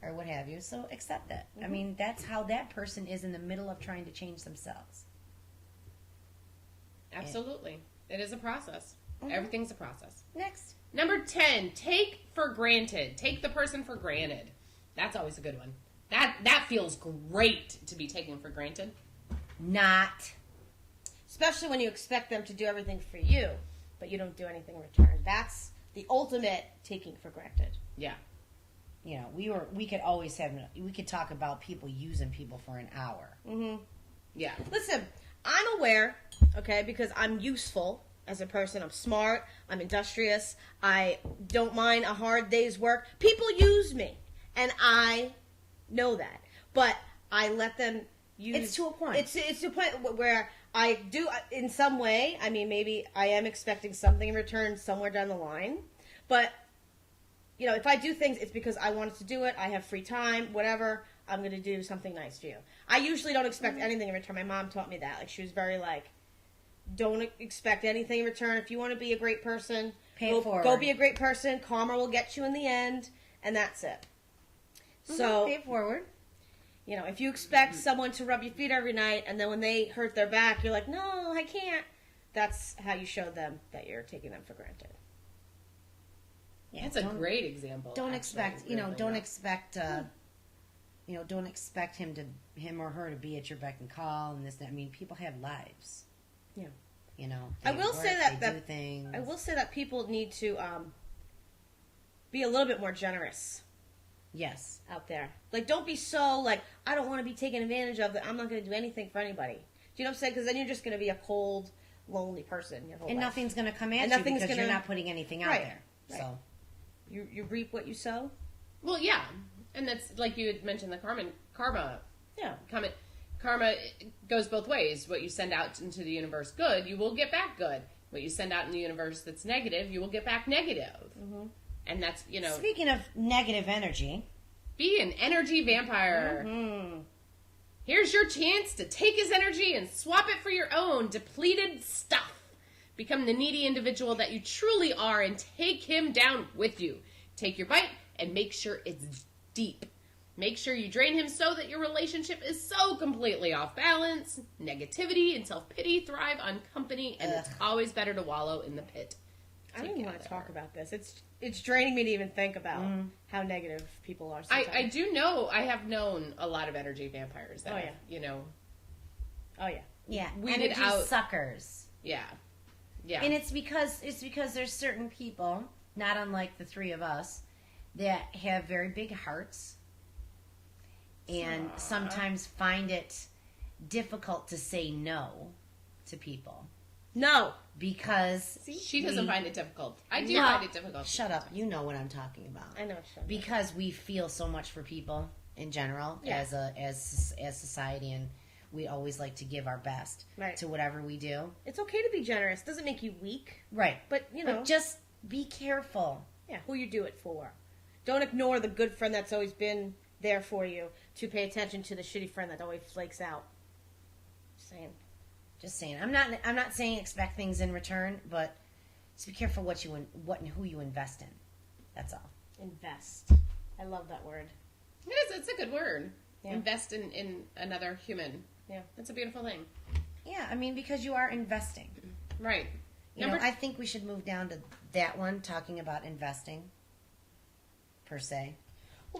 or what have you. So accept that. I mean, that's how that person is in the middle of trying to change themselves. Absolutely. It is a process. Mhm. Everything's a process. Next. Number 10, take for granted. Take the person for granted. That's always a good one. That feels great to be taken for granted. Not. Especially when you expect them to do everything for you, but you don't do anything in return. That's the ultimate taking for granted. Yeah. You know, we could talk about people using people for an hour. Mm-hmm. Yeah. Listen, I'm aware, okay, because I'm useful as a person. I'm smart. I'm industrious. I don't mind a hard day's work. People use me, and I know that. But I let them use... It's to a point. It's to a point where I do, in some way, I mean, maybe I am expecting something in return somewhere down the line. But, you know, if I do things, it's because I wanted to do it. I have free time, whatever. I'm going to do something nice for you. I usually don't expect anything in return. My mom taught me that. Like, she was very like, don't expect anything in return. If you want to be a great person, Pay it forward. go be a great person. Karma will get you in the end, and that's it. So, pay it forward. you know, if you expect someone to rub your feet every night, and then when they hurt their back, you're like, no, I can't. That's how you show them that you're taking them for granted. Yeah, That's a great example. Don't actually, expect, really don't not. expect, don't expect him or her to be at your beck and call and this. That. I mean, people have lives. Yeah. You know. I they will work, say that they do things. I will say that people need to be a little bit more generous Yes. out there. Like, don't be so like, I don't want to be taken advantage of. That I'm not going to do anything for anybody. Do you know what I'm saying? Because then you're just going to be a cold, lonely person your whole And life. nothing's going to come at And you nothing's because gonna- you're not putting anything out Right, there. right. So. You reap what you sow. Well, yeah. And that's like you had mentioned the karma Yeah. comment. Karma goes both ways. What you send out into the universe good, you will get back good. What you send out in the universe that's negative, you will get back negative. Mm-hmm. And that's, you know, Speaking of negative energy. be an energy vampire. Mm-hmm. Here's your chance to take his energy and swap it for your own depleted stuff. Become the needy individual that you truly are and take him down with you. Take your bite and make sure it's deep. Make sure you drain him so that your relationship is so completely off balance. Negativity and self-pity thrive on company, and it's always better to wallow in the pit. I don't even want to together. talk about this. It's draining me to even think about how negative people are sometimes. I do know, I have known a lot there's vampires that Oh, yeah. have, you know, Oh, yeah. Yeah. Weeded energy out- suckers. yeah. Yeah. And it's because there's certain people, not unlike the three of us, that have very big hearts and sometimes find it difficult to say no to people No. because She doesn't find it difficult. I do No. find it difficult. Shut up. You know what I'm talking about. I know. Sean. Because we feel so much for people in general Yeah. as society, and we always like to give our best Right. to whatever we do. It's okay to be generous. Doesn't make you weak. Right. But, you know. But just be careful. Yeah, who you do it for. Don't ignore the good friend that's always been there for you to pay attention to the shitty friend that always flakes out. Just saying. Just saying. I'm not saying expect things in return, but just be careful what and who you invest in. That's all. Invest. I love that word. It's a good word. Yeah. Invest in another human. Yeah. That's a beautiful thing. Yeah, I mean, because you are investing. Right. You know, I think we should move down to that one, talking about investing, per se.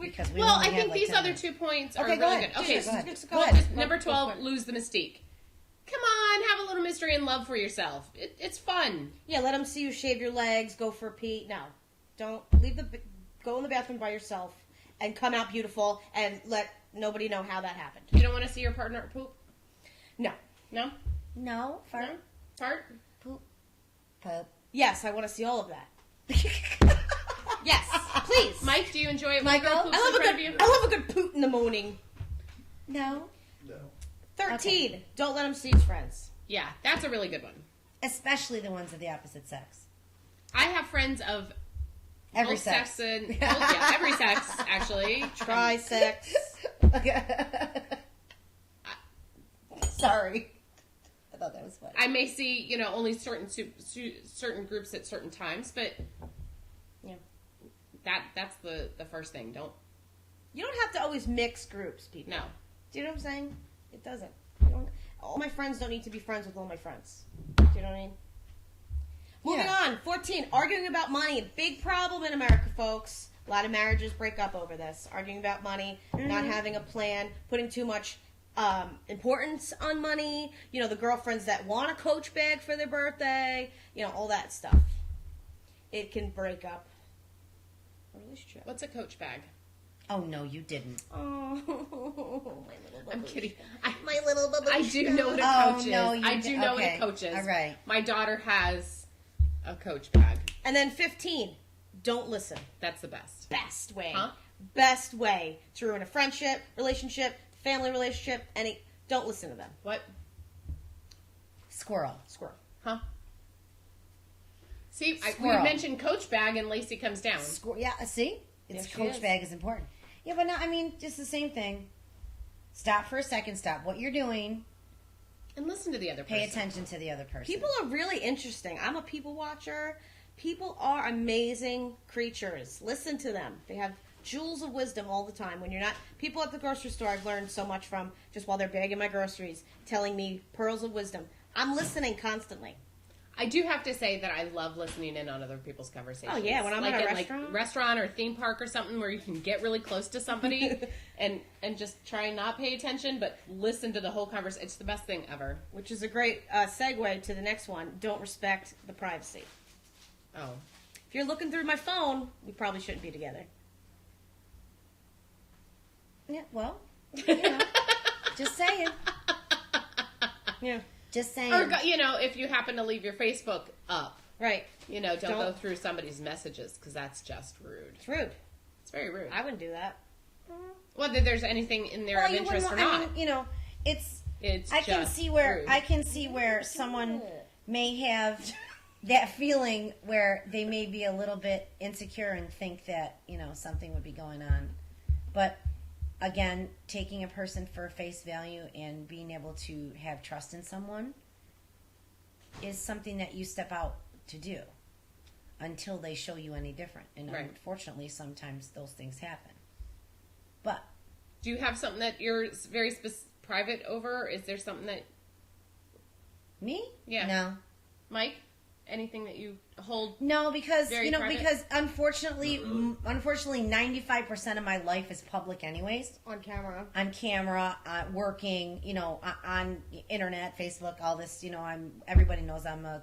Because we Well, only I have, think like, these 10 other minutes. 2 points are Okay, go really ahead. good. Okay, Go ahead. Just Go go ahead. ahead. number Go 12, for it. lose the mystique. Come on, have a little mystery and love for yourself. It's fun. Yeah, let them see you shave your legs, go for a pee. No. Don't go in the bathroom by yourself and come out beautiful and let nobody know how that happened. You don't want to see your partner poop? No. No? No, fart, No? Fart? poop, poop. Yes, I want to see all of that. Yes, please. Mike, do you enjoy it when a girl Michael? poops I in front love of you? I love a good poot in the morning. No, No. 13. Don't let them see his friends. Yeah, that's a really good one. especially the ones of the opposite sex. I have friends of Every both sex. and yeah, every sex actually. Tri-sex. Sorry, I thought that was funny. I may see, only certain groups at certain times, but Yeah. that's the first thing. You don't have to always mix groups, people. No. Do you know what I'm saying? It doesn't. All my friends don't need to be friends with all my friends. Do you know what I mean? Moving Yeah. on. 14. Arguing about money. A big problem in America, folks. A lot of marriages break up over this. Arguing about money, not having a plan, putting too much importance on money. The girlfriends that want a Coach bag for their birthday. All that stuff. It can break up a relationship. What's a Coach bag? Oh no, you didn't. Oh, my little I'm babushka. kidding. My little babushka. I do know what a Oh, Coach no, is. you I di- do know okay. what a Coach is. All right. My daughter has a Coach bag. And then 15. Don't listen. That's the best. Best way. Huh? Best way to ruin a friendship, relationship, family relationship, don't listen to them. What? Squirrel. Squirrel. Huh? See, we Squirrel. mentioned Coach bag and Lacey comes down. Yeah, see? It's There she Coach is. bag is important. Yeah, but no, I mean, just the same thing. Stop for a second. Stop what you're doing. And listen to the other person. Pay attention to the other person. People are really interesting. I'm a people watcher. People are amazing creatures. Listen to them. They have jewels of wisdom all the time. When you're not... People at the grocery store I've learned so much from just while they're bagging my groceries, telling me pearls of wisdom. I'm listening constantly. I do have to say that I love listening in on other people's conversations. Oh, yeah, when I'm like at a in, restaurant. like restaurant or theme park or something where you can get really close to somebody and just try and not pay attention, but listen to the whole conversation. It's the best thing ever. Which is a great segue to the next one. Don't respect the privacy. Oh, If you're looking through my phone, we probably shouldn't be together. Yeah, well, you know, just saying. Yeah. Just saying. or if you happen to leave your Facebook up, Right. don't go Don't. through somebody's messages because that's just rude. It's rude. It's very rude. I wouldn't do that. Whether there's anything in there Well, of you interest or wouldn't- not, I mean, it's. it's I can just see where rude. Someone may have that feeling where they may be a little bit insecure and think that something would be going on, but again, taking a person for face value and being able to have trust in someone is something that you step out to do until they show you any different. And Right. unfortunately, sometimes those things happen. But Do you have something that you're very private over? Is there something that me? Yeah. No. Mike? Anything that you hold? No, because Very private? because unfortunately, 95% of my life is public, anyways. On camera. On camera, working, on internet, Facebook, all this. Everybody knows I'm a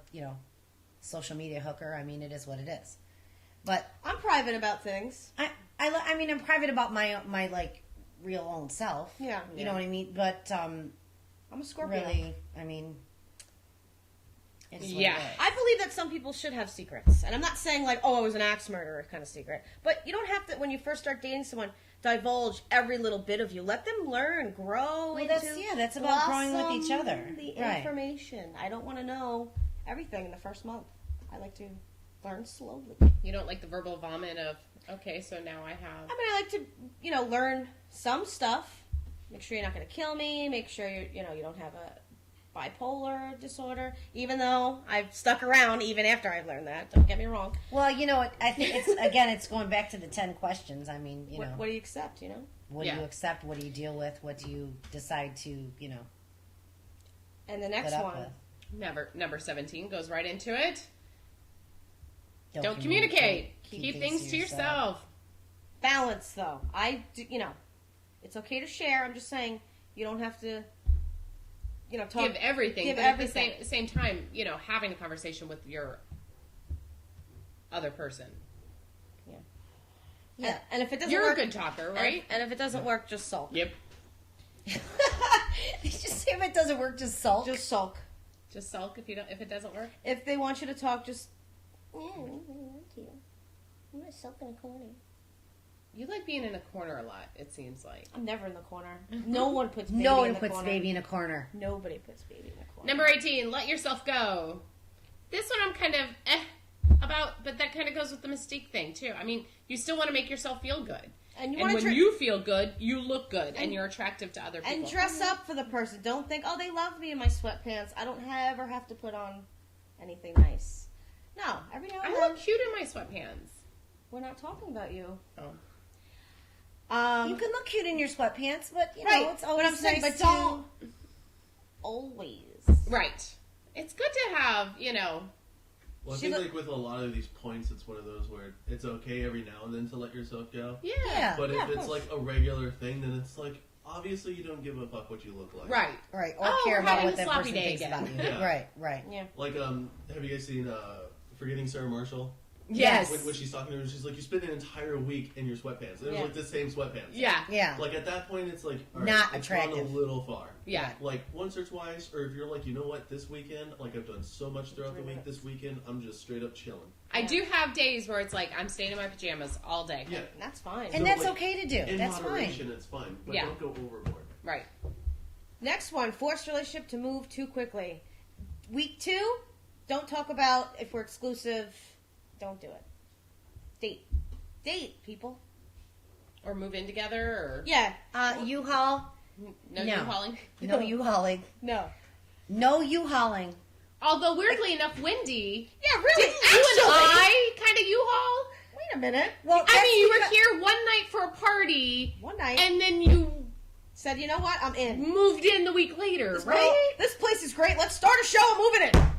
social media hooker. I mean, it is what it is. But I'm private about things. I mean, I'm private about my like real own self. Yeah. You know what I mean? But I'm a Scorpio. really, I mean, it's what Yeah. it is. I believe that some people should have secrets. And I'm not saying like, oh, I was an axe murderer kind of secret. But you don't have to, when you first start dating someone, divulge every little bit of you. Let them learn, grow Well, into that's about growing with each blossom other. the Right. information. I don't want to know everything in the first month. I like to learn slowly. You don't like the verbal vomit of, okay, so now I have. I mean, I like to, learn some stuff. Make sure you're not going to kill me. Make sure you don't have a bipolar disorder. Even though I've stuck around even after I've learned that. Don't get me wrong. Well, you know, I think it's going back to the 10 questions. I mean, What do you accept? what do you accept? What do you deal with? What do you decide to, And the next put up one. with? Number 17 goes right into it. Don't Don't communicate. Keep Keep things to yourself. Balance, though. It's okay to share. I'm just saying you don't have to, talk. Give everything. Give but everything. at the same time, having a conversation with your other person. Yeah. And if it doesn't You're work, a good talker, right? And if it doesn't work, just sulk. Yep. Just say if it doesn't work, just sulk. Just sulk. Just sulk if it doesn't work. If they want you to talk, just. Yeah, I want to. I'm gonna sulk in a corner. You like being in a corner a lot, it seems like. I'm never in the corner. No one puts baby No in one the puts corner. baby in a corner. Nobody puts baby in the corner. Number 18, let yourself go. This one I'm kind of about, but that kind of goes with the mystique thing too. I mean, you still want to make yourself feel good. And And when you feel good, you look good and you're attractive to other people. And dress up for the person. Don't think, oh, they love me in my sweatpants. I don't ever have to put on anything nice. No, every now and I then. look cute in my sweatpants. We're not talking about you. Oh. You can look cute in your sweatpants, but Right. it's always But I'm saying, nice but don't always. Right. It's good to have, Well, I think like with a lot of these points, it's one of those where it's okay every now and then to let yourself go. Yeah. But Yeah, if of it's course. like a regular thing, then it's like obviously you don't give a fuck what you look like. Right. Right. Or Oh, care we're about having what a that sloppy person day thinks again. about you. Yeah. Right. Yeah. Like have you guys seen Forgetting Sarah Marshall? Yes. When she's talking to her, she's like, you spend an entire week in your sweatpants. And it was Yeah. like the same sweatpants. Yeah. Yeah. Like at that point, it's like all right, Not it's gone attractive. a little far. Yeah. Like once or twice, or if you're like, you know what, this weekend, like I've done so much throughout the week. This weekend, I'm just straight up chilling. I do have days where it's like I'm staying in my pajamas all day. Yeah. That's fine. And So, that's like, okay to do. In That's fine. moderation, it's fine, but Yeah. don't go overboard. Right. Next one, forced relationship to move too quickly. Week 2, don't talk about if we're exclusive. Don't do it. Date, people. Or move in together or Yeah. U-Haul. no No. U-hauling. No U-Hauling. No. No U-Hauling. Although weirdly enough, Wendy, Yeah, really. didn't you and I kind of U-haul? Wait a minute. Well, I mean, you were that's here one night for a party, One night, and then you said, you know what? I'm in. moved in the week later, This, right? this place is great. Let's start a show. I'm moving in.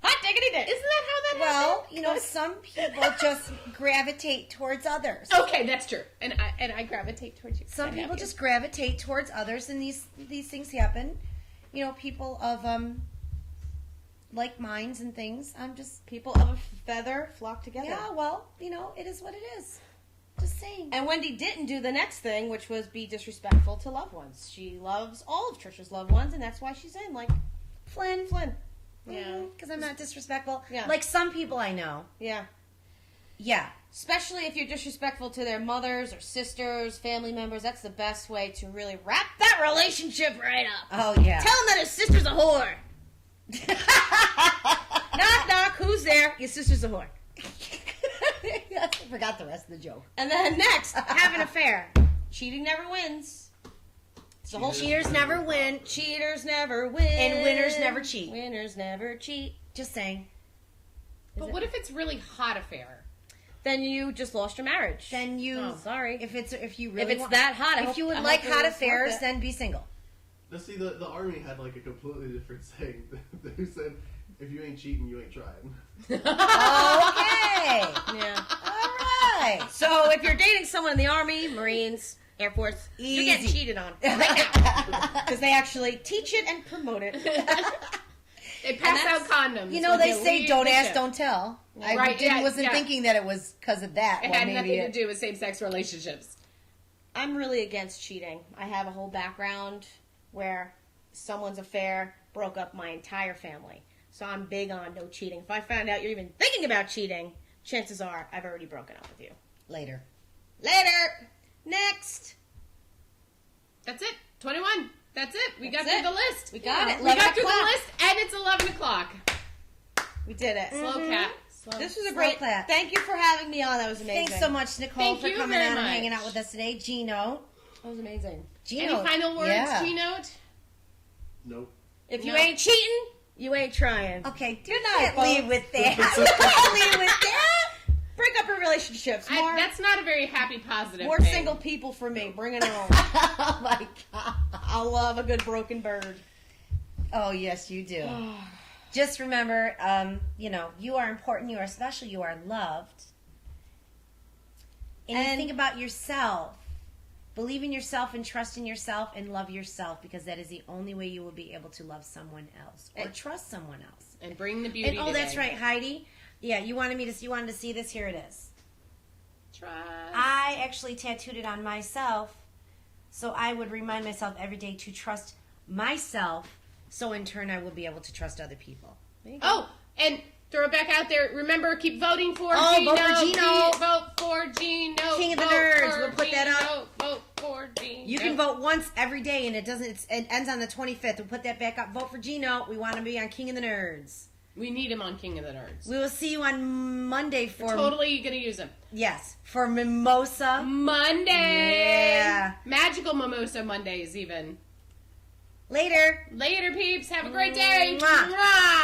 Hot diggity dick. Isn't that how that Well, happened? some people just gravitate towards others. Okay, that's true. And I gravitate towards you. Some I people have you. just gravitate towards others, and these things happen. People of like minds and things. I'm just People of a feather flock together. yeah. Well, it is what it is. Just saying. And Wendy didn't do the next thing, which was be disrespectful to loved ones. She loves all of Trisha's loved ones, and that's why she's in. Like Flynn. Yeah. Because I'm not disrespectful. Yeah. Like some people I know. Yeah. Yeah. Especially if you're disrespectful to their mothers or sisters, family members. That's the best way to really wrap that relationship right up. Oh yeah. Tell him that his sister's a whore. Knock, knock. Who's there? Your sister's a whore. I forgot the rest of the joke. And then next, have an affair. Cheating never wins. It's the whole Cheaters never win. Cheaters never win. And winners never cheat. Winners never cheat. Just saying. But what if it's really hot affair? Then you just lost your marriage. Then you. Oh, sorry. If you really If it's want- that hot, I if hope- you would I like hope it hot was affairs, worth it. then be single. Now, see, the Army had like a completely different saying. They said, if you ain't cheating, you ain't trying. Okay. Yeah. All right. So if you're dating someone in the Army, Marines, Air Force, you're getting Easy. cheated on right now. Because they actually teach it and promote it. They pass out condoms. Like They you say leave don't the ask, ship. don't tell. I Right, yeah, wasn't yeah. thinking that it was because of that. It Well, had maybe nothing to do with same-sex relationships. I'm really against cheating. I have a whole background where someone's affair broke up my entire family. So I'm big on no cheating. If I found out you're even thinking about cheating, chances are I've already broken up with you. Later. Later! Next! That's it. 21. That's it. We got That's through it. the list. We got it. We 11 got through the o'clock. list, and it's 11 o'clock. We did it. Slow cat. Slow. This was a Slow great clap. Thank you for having me on. That was amazing. Thanks so much, Nicole, Thank for you coming very on and much. hanging out with us today. Gino. That was amazing. Gino, Any final words, yeah. G-Note? Nope. If you No. ain't cheating, you ain't trying. Okay, do Good night, not leave folks. with that. You can't leave with that. Break up your relationships. More, That's not a very happy, positive more thing. single people for me. Bring it on. Oh my God. I love a good broken bird. Oh yes, you do. Just remember, you are important. You are special. You are loved. And you think about yourself. Believe in yourself and trust in yourself and love yourself, because that is the only way you will be able to love someone else or trust someone else. And bring the beauty And that's today. right, Heidi. Yeah, you wanted to see this. Here it is. Trust. I actually tattooed it on myself, so I would remind myself every day to trust myself, so in turn I will be able to trust other people. There you go. Oh, and throw it back out there. Remember, keep voting for Oh, Gino. vote for Gino. Vote for Gino. King of the Vote Nerds. for We'll put that Gino. Vote for Gino. You can vote once every day, and it ends on the 25th. We'll put that back up. Vote for Gino. We want to be on King of the Nerds. We need him on King of the Nerds. We will see you on Monday for Totally gonna use him. yes, for Mimosa. Monday. Yeah. Magical Mimosa Mondays even. Later. Later, peeps. Have a great day. Mwah. Mwah.